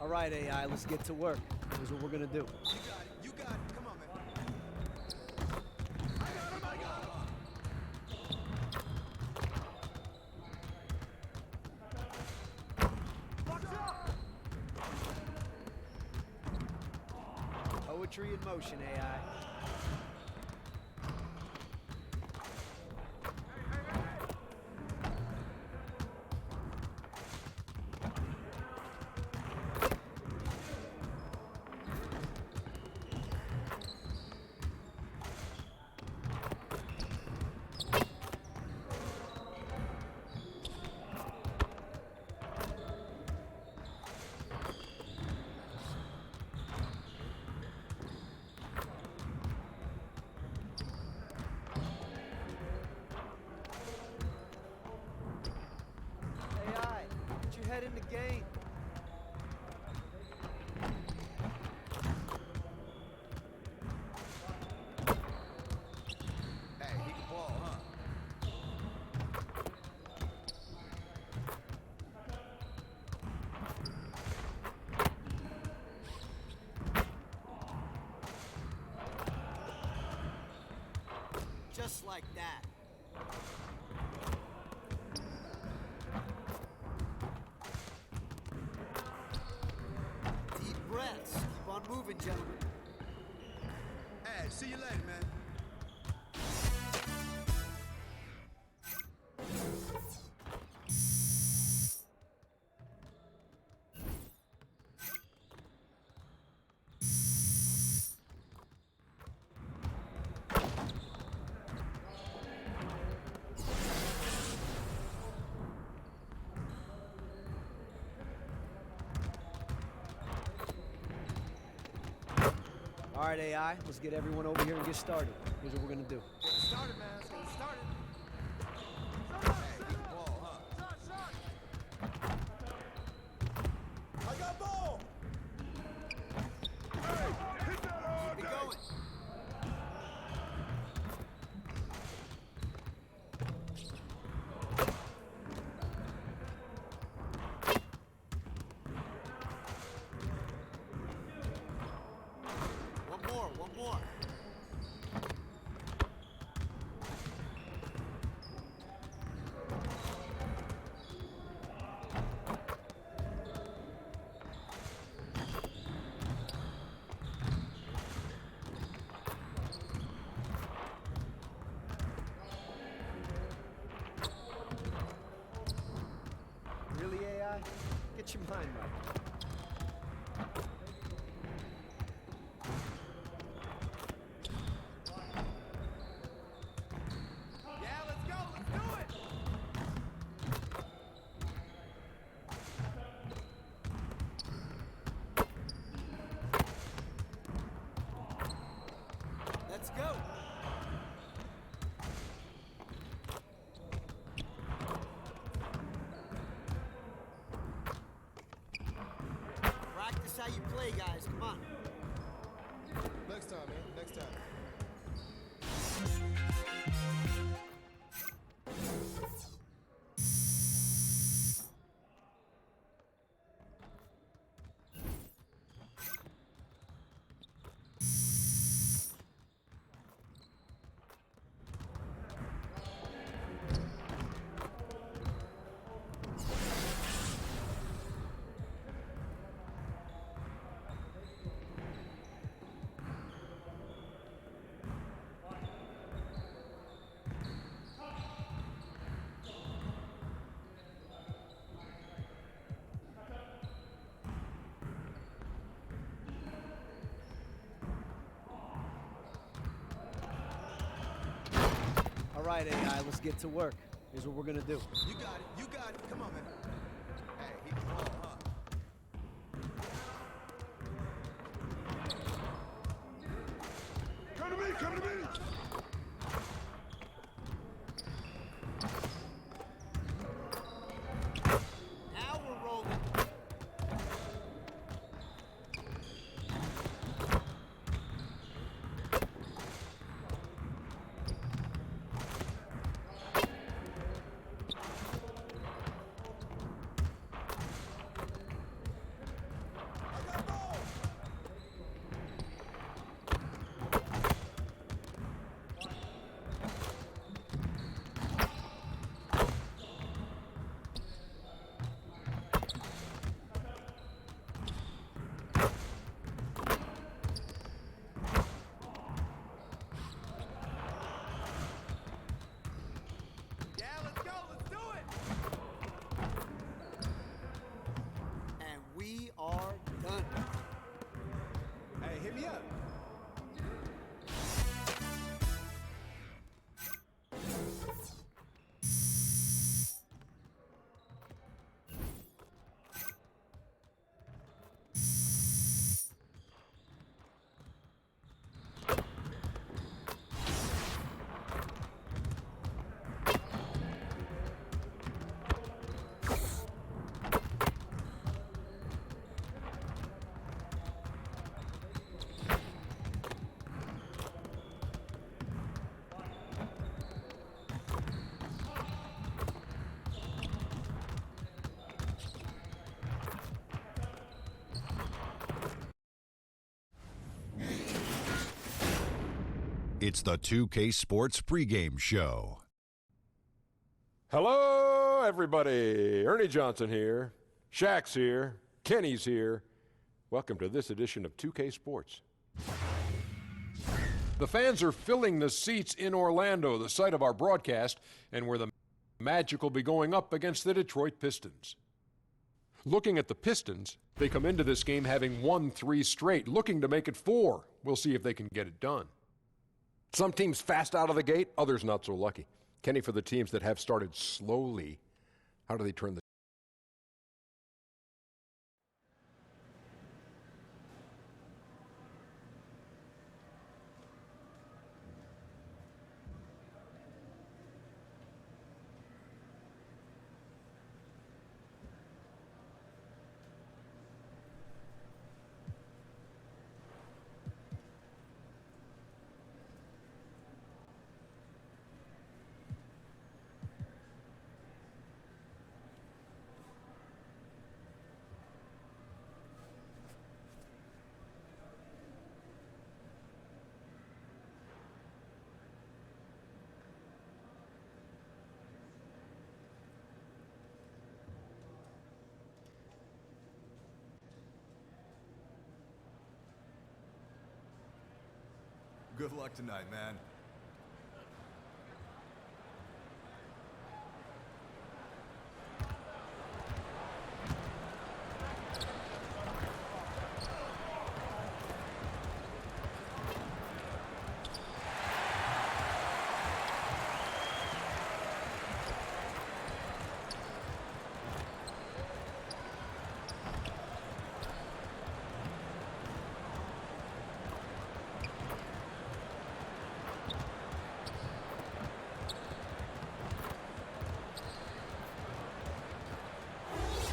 All right, AI, let's get to work. Here's what we're gonna do. You got it. You got it. Come on, man. I got him. I got him. Watch out! Poetry in motion, AI. AI, get your head in the game. Hey, he can ball, huh? Just like that. Deep breaths. Keep on moving, gentlemen. Hey, see you later, man. All right, AI, let's get everyone over here and get started. Here's what we're gonna do. Get started, man. Let's get started. Hey, he can ball, huh? I got ball. Hey, hit that all Keep it day. going. One more. Really, AI? Get your mind right. Yeah, let's go. Let's do it. Let's go. play, guys. Come on. Next time, man. Next time. All right, AI, let's get to work. Here's what we're gonna do. You got it. You got it. Come on, man. Hey, he can ball, huh? Come to me, come to me. Now we're rolling. Yeah, let's go. Let's do it. And we are done. Hey, hit me up. It's the 2K Sports pregame show. Hello, everybody. Ernie Johnson here. Shaq's here. Kenny's here. Welcome to this edition of 2K Sports. The fans are filling the seats in Orlando, the site of our broadcast, and where the Magic will be going up against the Detroit Pistons. Looking at the Pistons, they come into this game having won 3 straight, looking to make it 4. We'll see if they can get it done. Some teams fast out of the gate, others not so lucky. Kenny, for the teams that have started slowly, how do they turn the Good luck tonight, man.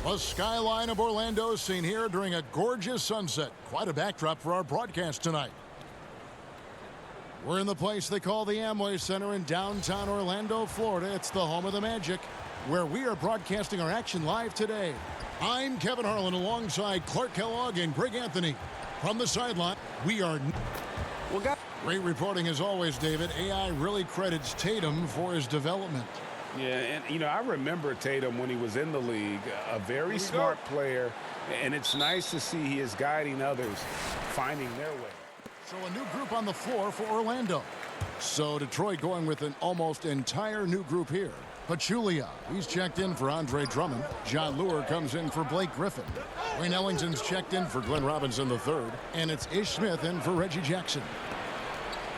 The skyline of Orlando is seen here during a gorgeous sunset. Quite a backdrop for our broadcast tonight. We're in the place they call the Amway Center in downtown Orlando, Florida. It's the home of the Magic, where we are broadcasting our action live today. I'm Kevin Harlan alongside Clark Kellogg and Greg Anthony. From the sideline, we are... Great reporting as always, David. AI really credits Tatum for his development. Yeah, and, you know, I remember Tatum when he was in the league, a very smart player, and it's nice to see he is guiding others, finding their way. So a new group on the floor for Orlando. So Detroit going with an almost entire new group here. Pachulia, he's checked in for Andre Drummond. John Lure comes in for Blake Griffin. Wayne Ellington's checked in for Glenn Robinson III. And it's Ish Smith in for Reggie Jackson.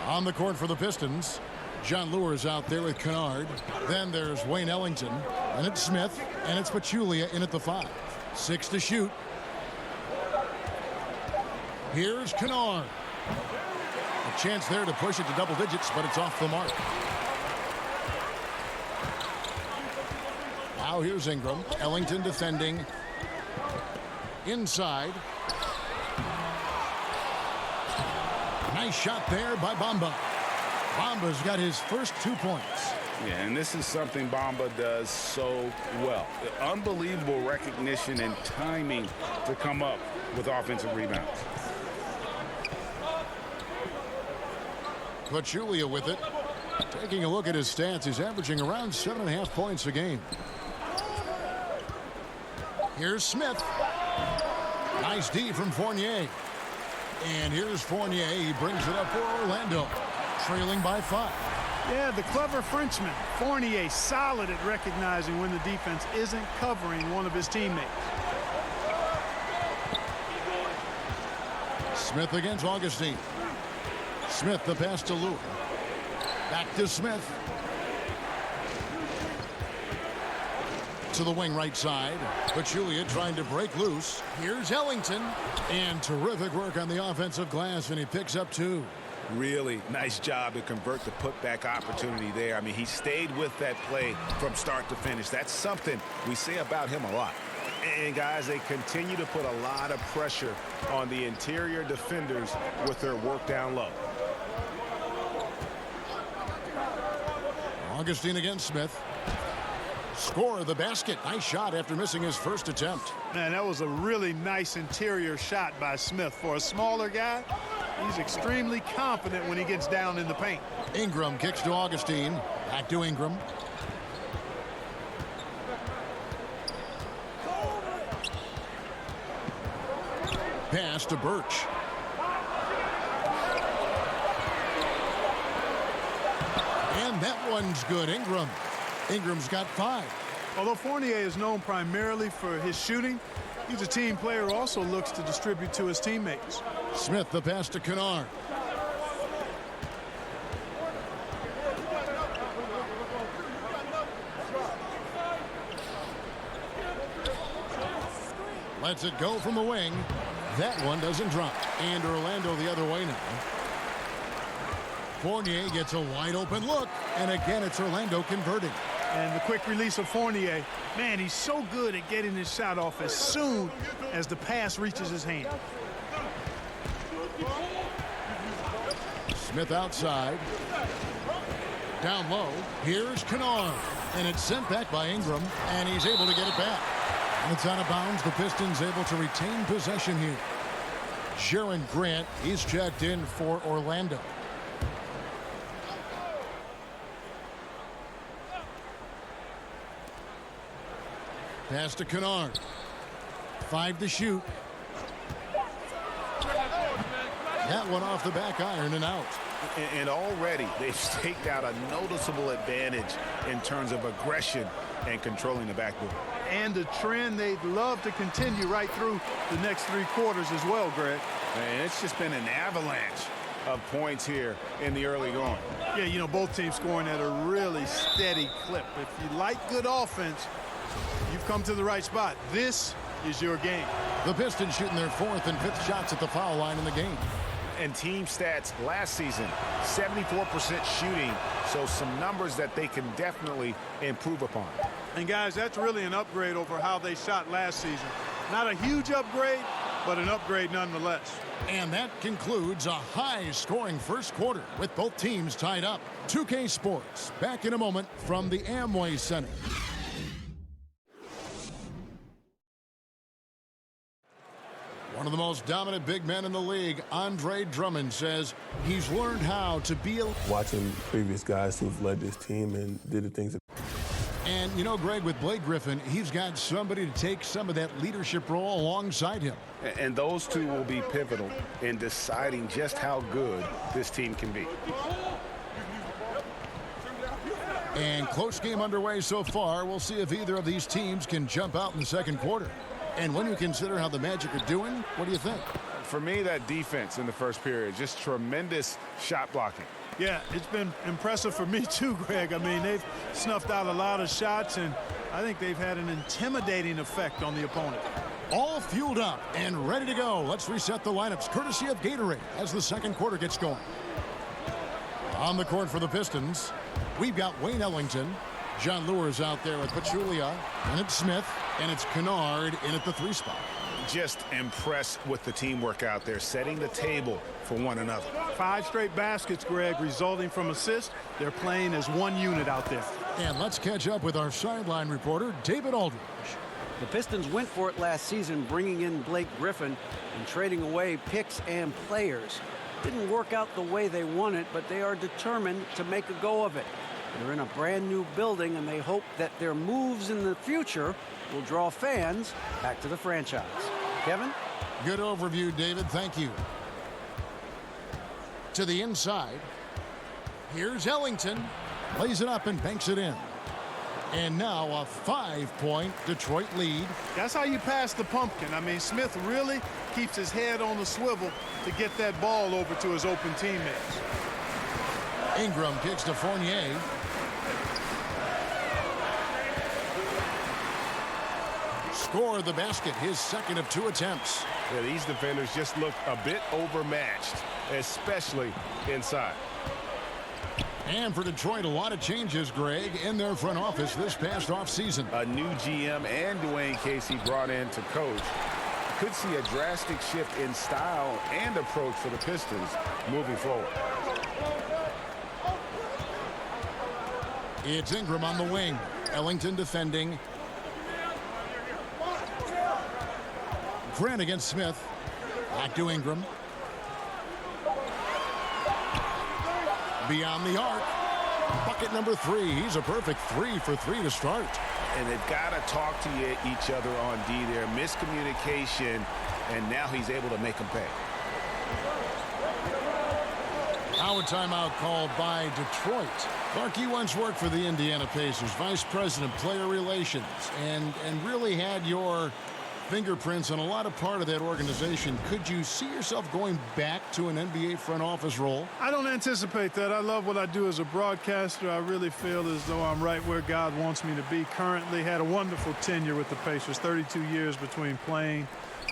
On the court for the Pistons, John Lure's out there with Kennard. Then there's Wayne Ellington. And it's Smith. And it's Pachulia in at the 5. 6 to shoot. Here's Kennard. A chance there to push it to double digits, but it's off the mark. Now here's Ingram. Ellington defending. Inside. Nice shot there by Bamba. Bamba's got his first 2 points. Yeah, and this is something Bamba does so well. Unbelievable recognition and timing to come up with offensive rebounds. Pachulia with it. Taking a look at his stats, he's averaging around 7.5 points a game. Here's Smith. Nice D from Fournier. And here's Fournier. He brings it up for Orlando. Trailing by 5. Yeah, the clever Frenchman. Fournier solid at recognizing when the defense isn't covering one of his teammates. Smith against Augustine. Smith the pass to Lure. Back to Smith. To the wing right side. Pachulia trying to break loose. Here's Ellington. And terrific work on the offensive glass, and he picks up 2. Really nice job to convert the putback opportunity there. I mean, he stayed with that play from start to finish. That's something we say about him a lot. And, guys, they continue to put a lot of pressure on the interior defenders with their work down low. Augustine against Smith. Score the basket. Nice shot after missing his first attempt. Man, that was a really nice interior shot by Smith. For a smaller guy, he's extremely confident when he gets down in the paint. Ingram kicks to Augustine. Back to Ingram. Pass to Birch. And that one's good. Ingram's got 5. Although Fournier is known primarily for his shooting, he's a team player who also looks to distribute to his teammates. Smith the pass to Kennard. Lets it go from the wing. That one doesn't drop. And Orlando the other way now. Fournier gets a wide open look. And again, it's Orlando converting. And the quick release of Fournier. Man, he's so good at getting his shot off as soon as the pass reaches his hand. Smith outside. Down low. Here's Kennard. And it's sent back by Ingram. And he's able to get it back. And it's out of bounds. The Pistons able to retain possession here. Jaron Grant, he's checked in for Orlando. Pass to Kennard. 5 to shoot. That one off the back iron and out. And already they've staked out a noticeable advantage in terms of aggression and controlling the backboard. And a trend they'd love to continue right through the next 3 quarters as well, Greg. And it's just been an avalanche of points here in the early going. Yeah, you know, both teams scoring at a really steady clip. If you like good offense, you've come to the right spot. This is your game. The Pistons shooting their 4th and 5th shots at the foul line in the game. And team stats last season, 74% shooting, so some numbers that they can definitely improve upon. And guys, that's really an upgrade over how they shot last season. Not a huge upgrade, but an upgrade nonetheless. And that concludes a high-scoring first quarter with both teams tied up. 2K Sports, back in a moment from the Amway Center. One of the most dominant big men in the league, Andre Drummond, says he's learned how to be a... Watching previous guys who've led this team and did the things that... And, you know, Greg, with Blake Griffin, he's got somebody to take some of that leadership role alongside him. And those two will be pivotal in deciding just how good this team can be. And close game underway so far. We'll see if either of these teams can jump out in the second quarter. And when you consider how the Magic are doing, what do you think? For me, that defense in the first period, just tremendous shot blocking. Yeah, it's been impressive for me too, Greg. I mean, they've snuffed out a lot of shots, and I think they've had an intimidating effect on the opponent. All fueled up and ready to go. Let's reset the lineups courtesy of Gatorade as the second quarter gets going. On the court for the Pistons, we've got Wayne Ellington. John Lure's out there with Pachulia, and it's Smith, and it's Kennard in at the 3 spot. Just impressed with the teamwork out there, setting the table for one another. 5 straight baskets, Greg, resulting from assists. They're playing as one unit out there. And let's catch up with our sideline reporter, David Aldridge. The Pistons went for it last season, bringing in Blake Griffin and trading away picks and players. Didn't work out the way they wanted, but they are determined to make a go of it. They're in a brand new building, and they hope that their moves in the future will draw fans back to the franchise. Kevin? Good overview, David. Thank you. To the inside. Here's Ellington. Lays it up and banks it in. And now a 5-point Detroit lead. That's how you pass the pumpkin. I mean, Smith really keeps his head on the swivel to get that ball over to his open teammates. Ingram kicks to Fournier. Scored the basket, his second of 2 attempts. Yeah, these defenders just look a bit overmatched, especially inside. And for Detroit, a lot of changes, Greg, in their front office this past offseason. A new GM and Dwayne Casey brought in to coach. Could see a drastic shift in style and approach for the Pistons moving forward. It's Ingram on the wing. Ellington defending. Grant against Smith. Back to Ingram. Beyond the arc. Bucket number 3. He's a perfect 3 for 3 to start. And they've got to talk to each other on D there. Miscommunication, and now he's able to make them pay. Now a timeout called by Detroit. Clark, you once worked for the Indiana Pacers, Vice President, Player Relations, and really had your fingerprints on a lot of part of that organization. Could you see yourself going back to an NBA front office role? I don't anticipate that. I love what I do as a broadcaster. I really feel as though I'm right where God wants me to be. Currently had a wonderful tenure with the Pacers, 32 years between playing,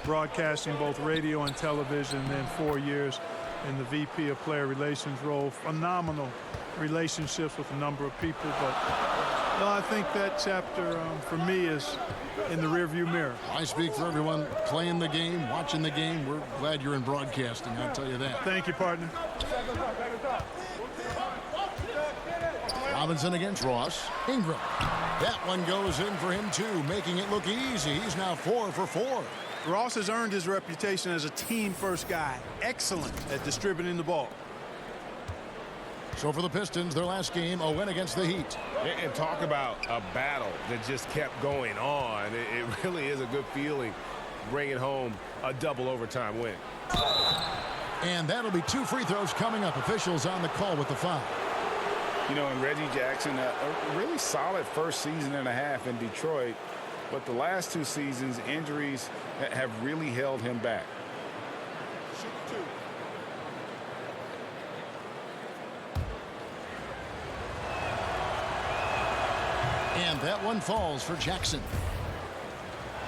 broadcasting both radio and television, and then 4 years in the VP of Player Relations role. Phenomenal relationships with a number of people, but no, I think that chapter for me is in the rearview mirror. I speak for everyone playing the game, watching the game. We're glad you're in broadcasting, I'll tell you that. Thank you, partner. Robinson against Ross. Ingram. That one goes in for him, too, making it look easy. He's now 4 for 4. Ross has earned his reputation as a team-first guy. Excellent at distributing the ball. So for the Pistons, their last game, a win against the Heat. And talk about a battle that just kept going on. It really is a good feeling bringing home a double overtime win. And that'll be 2 free throws coming up. Officials on the call with the foul. You know, and Reggie Jackson, a really solid first season and a half in Detroit, but the last 2 seasons, injuries have really held him back. And that one falls for Jackson.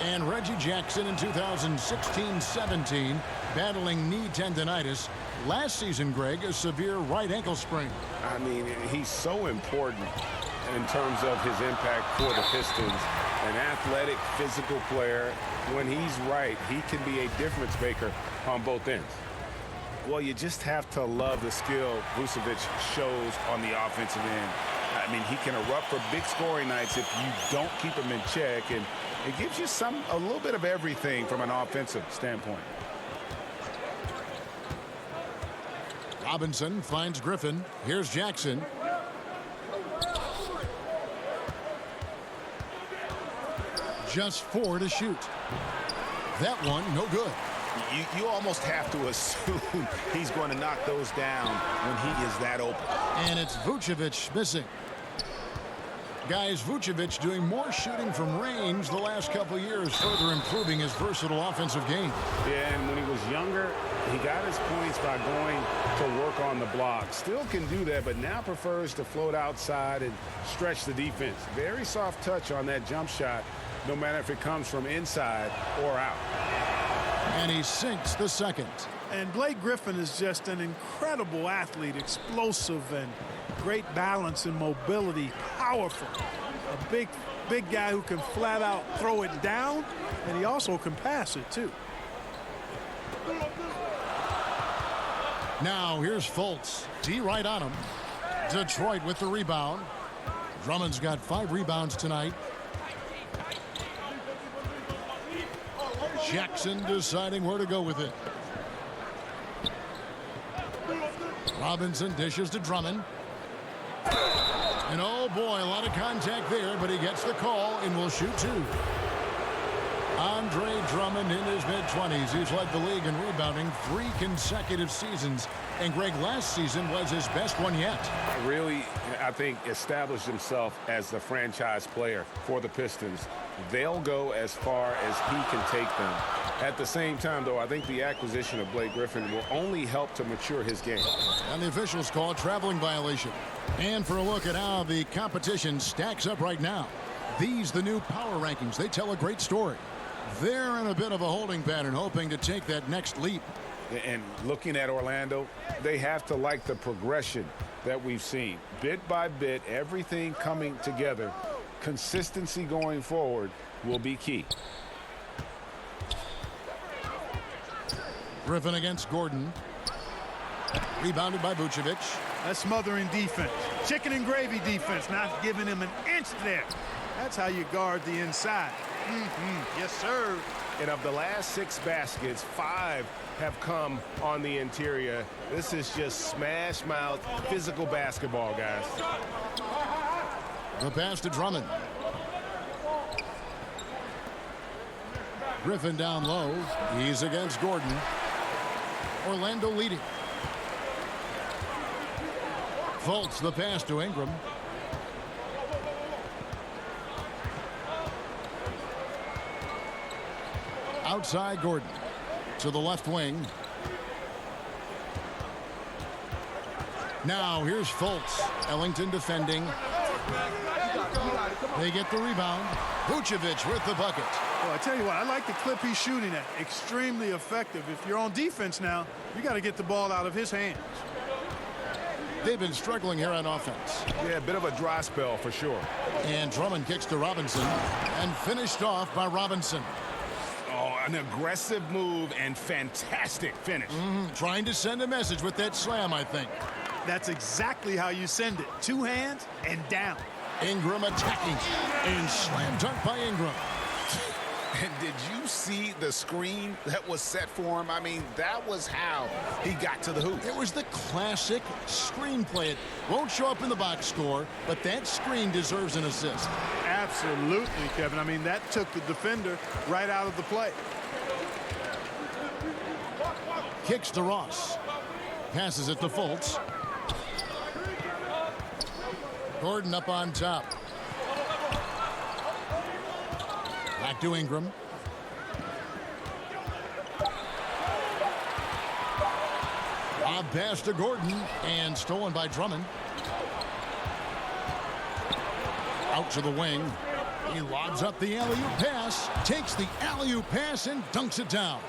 And Reggie Jackson in 2016-17 battling knee tendonitis Last season, Greg, a severe right ankle sprain. I mean, he's so important in terms of his impact for the Pistons. An athletic, physical player. When he's right, he can be a difference maker on both ends. Well, you just have to love the skill Vucevic shows on the offensive end. I mean, he can erupt for big scoring nights if you don't keep him in check, and it gives you a little bit of everything from an offensive standpoint. Robinson finds Griffin. Here's Jackson. Just 4 to shoot. That one, no good. You almost have to assume he's going to knock those down when he is that open. And it's Vucevic missing. Guys, Vucevic doing more shooting from range the last couple years, further improving his versatile offensive game. Yeah, and when he was younger, he got his points by going to work on the block. Still can do that, but now prefers to float outside and stretch the defense. Very soft touch on that jump shot, no matter if it comes from inside or out. And he sinks the second. And Blake Griffin is just an incredible athlete, explosive and great balance and mobility, powerful. A big guy who can flat out throw it down, and he also can pass it too. Now here's Fultz. D right on him. Detroit with the rebound. Drummond's got 5 rebounds tonight. Jackson deciding where to go with it. Robinson dishes to Drummond. And oh boy, a lot of contact there, but he gets the call and will shoot 2. Andre Drummond in his mid-20s. He's led the league in rebounding 3 consecutive seasons. And Greg, last season was his best one yet. Really, I think, established himself as the franchise player for the Pistons. They'll go as far as he can take them. At the same time, though, I think the acquisition of Blake Griffin will only help to mature his game. And the officials call a traveling violation. And for a look at how the competition stacks up right now. These, the new power rankings, they tell a great story. They're in a bit of a holding pattern, hoping to take that next leap. And looking at Orlando, they have to like the progression that we've seen. Bit by bit, everything coming together. Consistency going forward will be key. Griffin against Gordon. Rebounded by Vucevic. That's smothering defense. Chicken and gravy defense, not giving him an inch there. That's how you guard the inside. Yes, sir. And of the last 6 baskets, 5 have come on the interior. This is just smash mouth physical basketball, guys. The pass to Drummond. Griffin down low. He's against Gordon. Orlando leading. Fultz the pass to Ingram. Outside Gordon to the left wing. Now here's Fultz. Ellington defending. They get the rebound. Vucevic with the bucket. Well, I tell you what, I like the clip he's shooting at. Extremely effective. If you're on defense now, you got to get the ball out of his hands. They've been struggling here on offense. Yeah, a bit of a dry spell for sure. And Drummond kicks to Robinson and finished off by Robinson. Oh, an aggressive move and fantastic finish. Trying to send a message with that slam, I think. That's exactly how you send it. 2 hands and down. Ingram attacking. And slam dunk by Ingram. And did you see the screen that was set for him? I mean, that was how he got to the hoop. It was the classic screen play. It won't show up in the box score, but that screen deserves an assist. Absolutely, Kevin. I mean, that took the defender right out of the play. Kicks to Ross. Passes it to Fultz. Gordon up on top. Back to Ingram. Lob pass to Gordon and stolen by Drummond. Out to the wing. He lobs up the alley-oop pass, takes the alley-oop pass and dunks it down.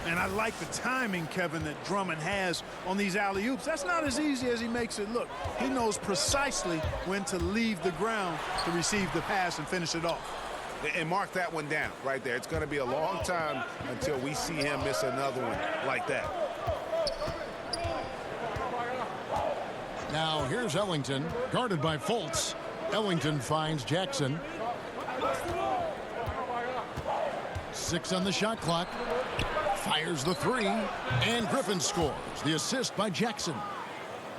And I like the timing, Kevin, that Drummond has on these alley-oops. That's not as easy as he makes it look. He knows precisely when to leave the ground to receive the pass and finish it off. And mark that one down right there. It's going to be a long time until we see him miss another one like that. Now here's Ellington, guarded by Fultz. Ellington finds Jackson. 6 on the shot clock. Fires the 3, and Griffin scores. The assist by Jackson.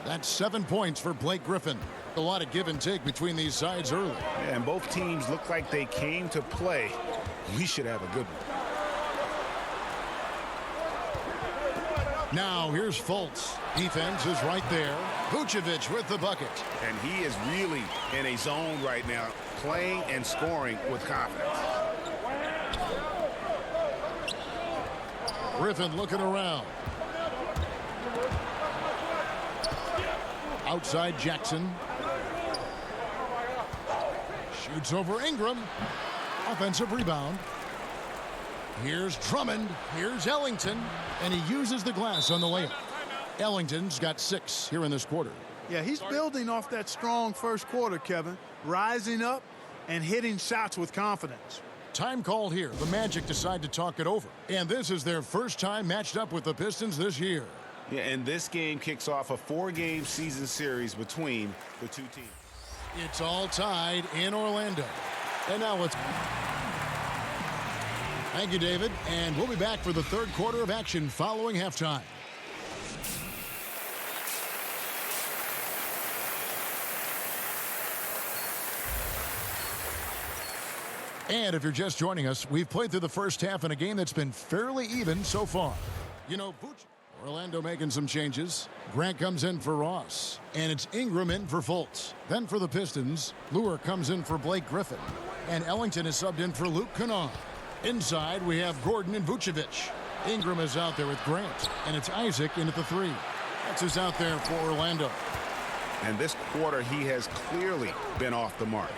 That's 7 points for Blake Griffin. A lot of give and take between these sides early. Yeah, and both teams look like they came to play. We should have a good one. Now here's Fultz. Defense is right there. Vucevic with the bucket. And he is really in a zone right now, playing and scoring with confidence. Griffin looking around. Outside Jackson. Shoots over Ingram. Offensive rebound. Here's Drummond. Here's Ellington. And he uses the glass on the layup. Ellington's got 6 here in this quarter. Yeah, he's building off that strong first quarter, Kevin. Rising up and hitting shots with confidence. Time called here. The Magic decide to talk it over. And this is their first time matched up with the Pistons this year. Yeah, and this game kicks off a 4-game season series between the two teams. It's all tied in Orlando. And now let's... Thank you, David. And we'll be back for the third quarter of action following halftime. And if you're just joining us, we've played through the first half in a game that's been fairly even so far. You know, Orlando making some changes. Grant comes in for Ross. And it's Ingram in for Fultz. Then for the Pistons, Luer comes in for Blake Griffin. And Ellington is subbed in for Luke Kennard. Inside, we have Gordon and Vucevic. Ingram is out there with Grant. And it's Isaac in at the 3. That's who's out there for Orlando. And this quarter, he has clearly been off the mark.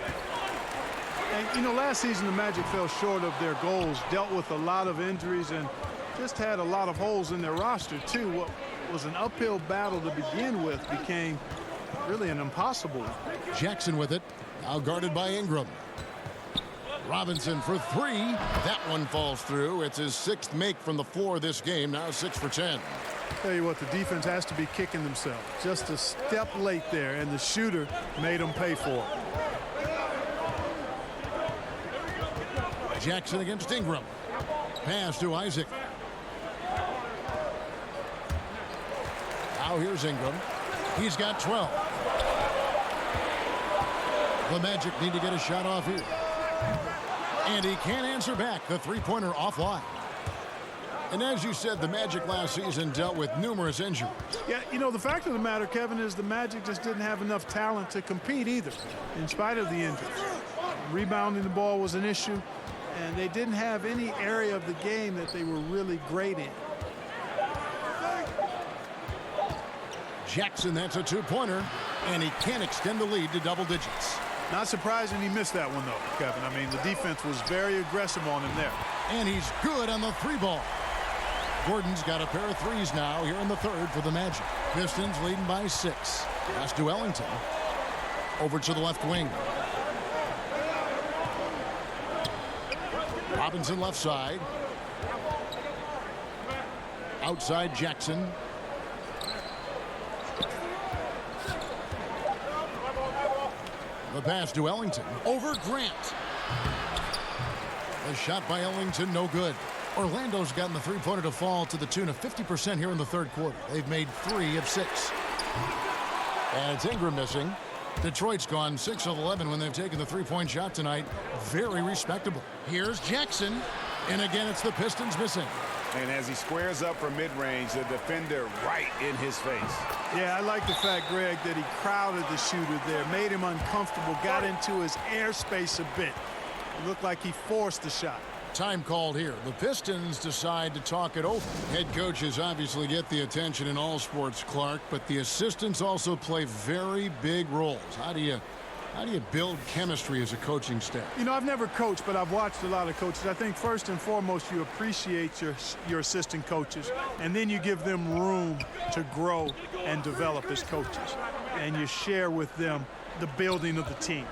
And, you know, last season the Magic fell short of their goals, dealt with a lot of injuries, and just had a lot of holes in their roster, too. What was an uphill battle to begin with became really an impossible one. Jackson with it, now guarded by Ingram. Robinson for 3. That one falls through. It's his 6th make from the floor this game, now 6 for 10. Tell you what, the defense has to be kicking themselves. Just a step late there, and the shooter made them pay for it. Jackson against Ingram. Pass to Isaac. Now here's Ingram. He's got 12. The Magic need to get a shot off here. And he can't answer back. The three-pointer offline. And as you said, the Magic last season dealt with numerous injuries. Yeah, you know, the fact of the matter, Kevin, is the Magic just didn't have enough talent to compete either, in spite of the injuries. Rebounding the ball was an issue, and they didn't have any area of the game that they were really great in. Jackson, that's a 2-pointer, and he can't extend the lead to double digits. Not surprising he missed that one, though, Kevin. I mean, the defense was very aggressive on him there. And he's good on the 3-ball. Gordon's got a pair of 3s now here in the third for the Magic. Pistons leading by 6. Pass to Ellington. Over to the left wing. Robinson left side. Outside Jackson. The pass to Ellington. Over Grant. The shot by Ellington, no good. Orlando's gotten the three-pointer to fall to the tune of 50% here in the third quarter. They've made 3 of 6. And it's Ingram missing. Detroit's gone 6 of 11 when they've taken the three-point shot tonight. Very respectable. Here's Jackson. And again, it's the Pistons missing. And as he squares up for mid-range, the defender right in his face. Yeah, I like the fact, Greg, that he crowded the shooter there, made him uncomfortable, got into his airspace a bit. It looked like he forced the shot. Time called here. The Pistons decide to talk it over. Head coaches obviously get the attention in all sports, Clark, but the assistants also play very big roles. How do you How do you build chemistry as a coaching staff? You know, I've never coached, but I've watched a lot of coaches. I think first and foremost, you appreciate your assistant coaches, and then you give them room to grow and develop as coaches. And you share with them the building of the team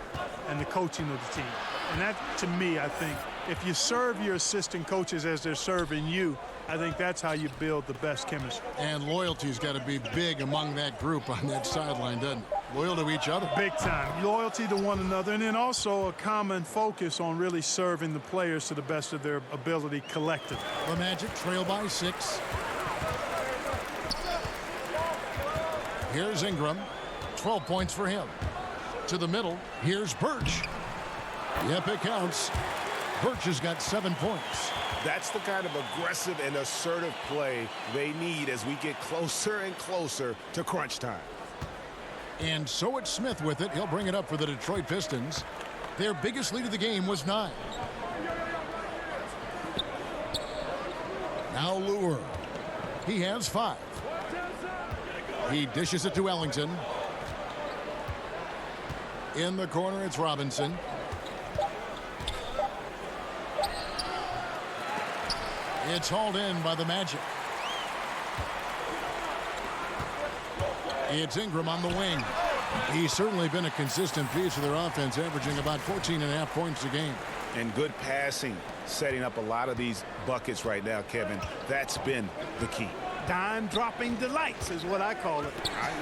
and the coaching of the team. And that, to me, I think, if you serve your assistant coaches as they're serving you, I think that's how you build the best chemistry. And loyalty's got to be big among that group on that sideline, doesn't it? Loyal to each other. Big time. Loyalty to one another, and then also a common focus on really serving the players to the best of their ability collectively. The Magic trail by 6. Here's Ingram. 12 points for him. To the middle. Here's Birch. Yep, it counts. Birch has got 7 points. That's the kind of aggressive and assertive play they need as we get closer and closer to crunch time. And so it's Smith with it. He'll bring it up for the Detroit Pistons. Their biggest lead of the game was 9. Now Lure. He has 5. He dishes it to Ellington. In the corner, it's Robinson. It's hauled in by the Magic. It's Ingram on the wing. He's certainly been a consistent piece of their offense, averaging about 14.5 points a game. And good passing, setting up a lot of these buckets right now, Kevin. That's been the key. Dime-dropping delights is what I call it.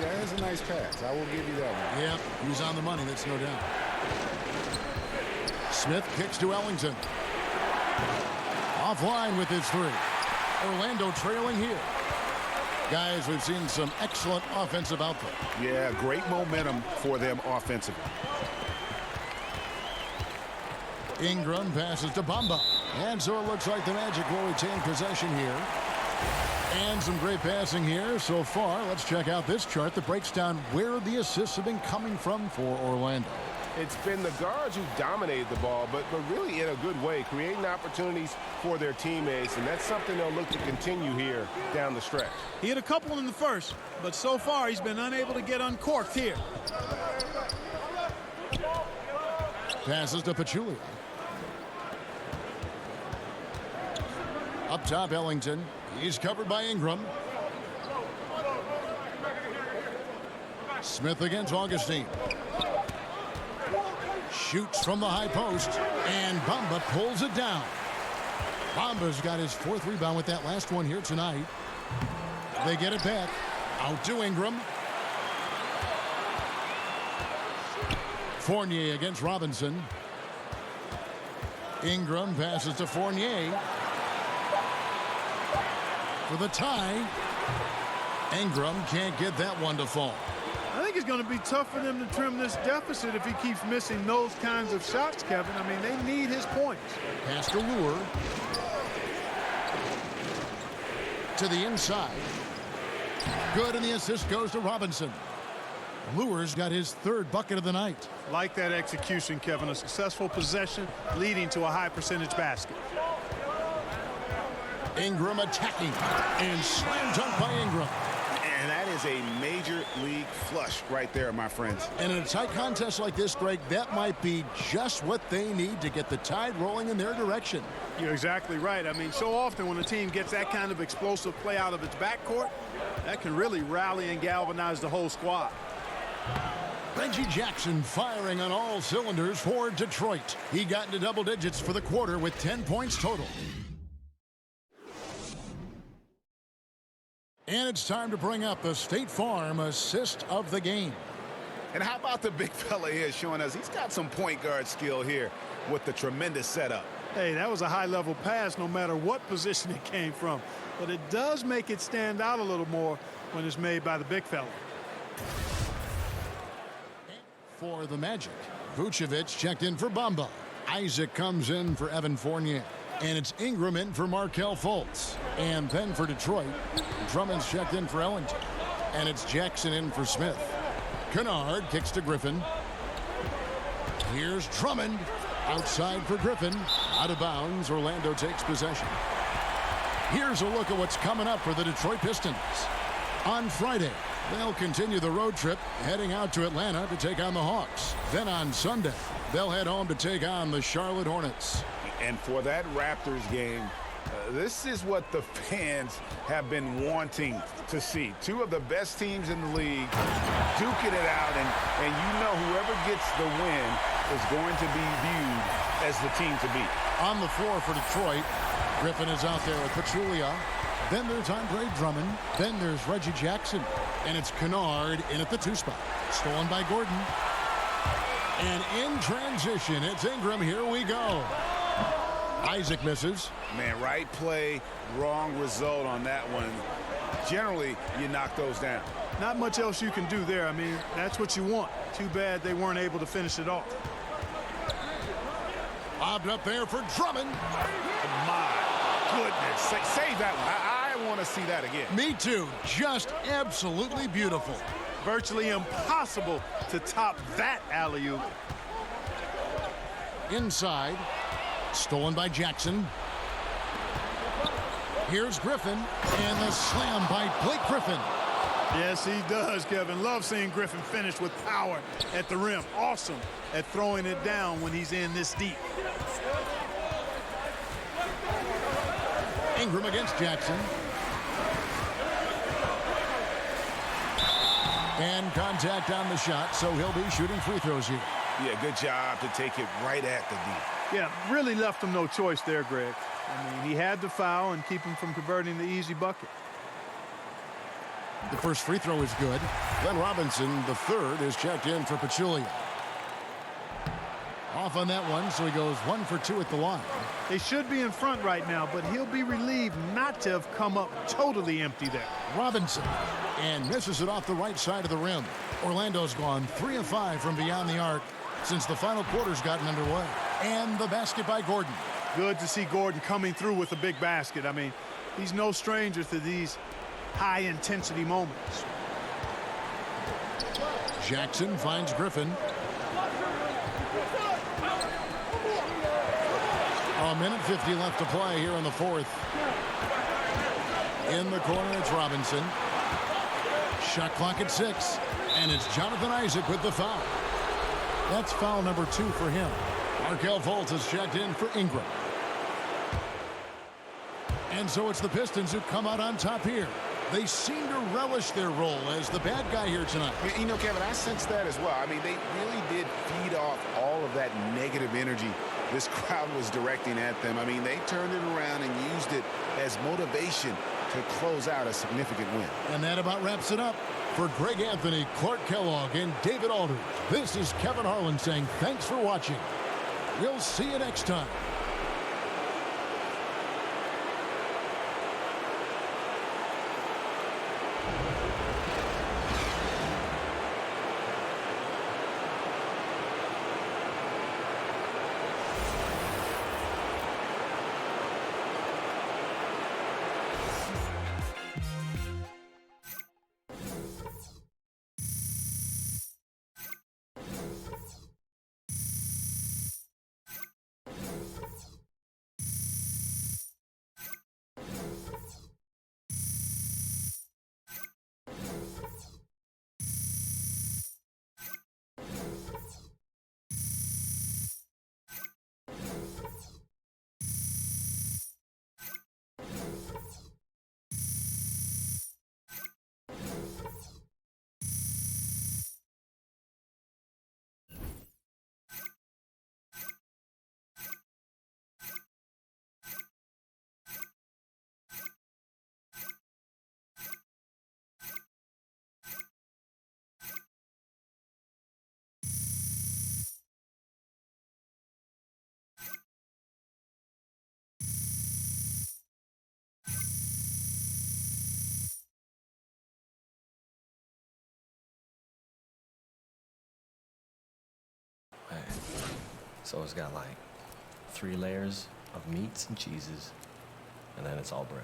That's a nice pass. I will give you that one. Yep, he's on the money, that's no doubt. Smith kicks to Ellington. Offline with his 3. Orlando trailing here. Guys, we've seen some excellent offensive output. Yeah, great momentum for them offensively. Ingram passes to Bamba. And so it looks like the Magic will retain possession here. And some great passing here so far. Let's check out this chart that breaks down where the assists have been coming from for Orlando. It's been the guards who dominated the ball, but really in a good way, creating opportunities for their teammates, and that's something they'll look to continue here down the stretch. He had a couple in the first, but so far he's been unable to get uncorked here. Passes to Pachulia. Up top, Ellington. He's covered by Ingram. Smith against Augustine. Shoots from the high post, and Bamba pulls it down. Bamba's got his 4th rebound with that last one here tonight. They get it back. Out to Ingram. Fournier against Robinson. Ingram passes to Fournier. For the tie. Ingram can't get that one to fall. I think it's going to be tough for them to trim this deficit if he keeps missing those kinds of shots, Kevin. I mean, they need his points. Pass to Lure. To the inside. Good, and the assist goes to Robinson. Lure's got his 3rd bucket of the night. Like that execution, Kevin. A successful possession leading to a high percentage basket. Ingram attacking. And slam dunk by Ingram. And that is a major league flush right there, my friends. And in a tight contest like this, Greg, that might be just what they need to get the tide rolling in their direction. You're exactly right. I mean, so often when a team gets that kind of explosive play out of its backcourt, that can really rally and galvanize the whole squad. Reggie Jackson firing on all cylinders for Detroit. He got into double digits for the quarter with 10 points total. And it's time to bring up the State Farm assist of the game. And how about the big fella here showing us he's got some point guard skill here with the tremendous setup. Hey, that was a high-level pass no matter what position it came from. But it does make it stand out a little more when it's made by the big fella. For the Magic, Vucevic checked in for Bamba. Isaac comes in for Evan Fournier. And it's Ingram in for Markelle Fultz. And then for Detroit, Drummond's checked in for Ellington. And it's Jackson in for Smith. Kennard kicks to Griffin. Here's Drummond. Outside for Griffin. Out of bounds, Orlando takes possession. Here's a look at what's coming up for the Detroit Pistons. On Friday, They'll continue the road trip, heading out to Atlanta to take on the Hawks. Then on Sunday, they'll head home to take on the Charlotte Hornets. And for that Raptors game, this is what the fans have been wanting to see. Two of the best teams in the league duking it out, and you know whoever gets the win is going to be viewed as the team to beat. On the floor for Detroit, Griffin is out there with Pachulia. Then there's Andre Drummond. Then there's Reggie Jackson. And it's Kennard in at the 2 spot. Stolen by Gordon. And in transition, it's Ingram. Here we go. Isaac misses. Man, right play, wrong result on that one. Generally, you knock those down. Not much else you can do there. I mean, that's what you want. Too bad they weren't able to finish it off. Lobbed up there for Drummond. My goodness. Save that one. I want to see that again. Me too. Just absolutely beautiful. Virtually impossible to top that alley-oop. Inside. Stolen by Jackson. Here's Griffin. And the slam by Blake Griffin. Yes, he does, Kevin. Love seeing Griffin finish with power at the rim. Awesome at throwing it down when he's in this deep. Ingram against Jackson. And contact on the shot, so he'll be shooting free throws here. Yeah, good job to take it right at the D. Yeah, really left him no choice there, Greg. I mean, he had to foul and keep him from converting the easy bucket. The first free throw is good. Glenn Robinson, the third, is checked in for Pachulia. Off on that one, so he goes 1 for 2 at the line. They should be in front right now, but he'll be relieved not to have come up totally empty there. Robinson, and misses it off the right side of the rim. Orlando's gone 3 of 5 from beyond the arc since the final quarter's gotten underway. And the basket by Gordon. Good to see Gordon coming through with a big basket. I mean, he's no stranger to these high-intensity moments. Jackson finds Griffin. A minute 50 left to play here in the fourth. In the corner, it's Robinson. Shot clock at 6. And it's Jonathan Isaac with the foul. That's foul number 2 for him. Markelle Fultz is checked in for Ingram. And so it's the Pistons who come out on top here. They seem to relish their role as the bad guy here tonight. You know, Kevin, I sense that as well. I mean, they really did feed off all of that negative energy this crowd was directing at them. I mean, they turned it around and used it as motivation to close out a significant win. And that about wraps it up. For Greg Anthony, Clark Kellogg, and David Aldridge, this is Kevin Harlan saying thanks for watching. We'll see you next time. So it's got like 3 layers of meats and cheeses, and then it's all bread.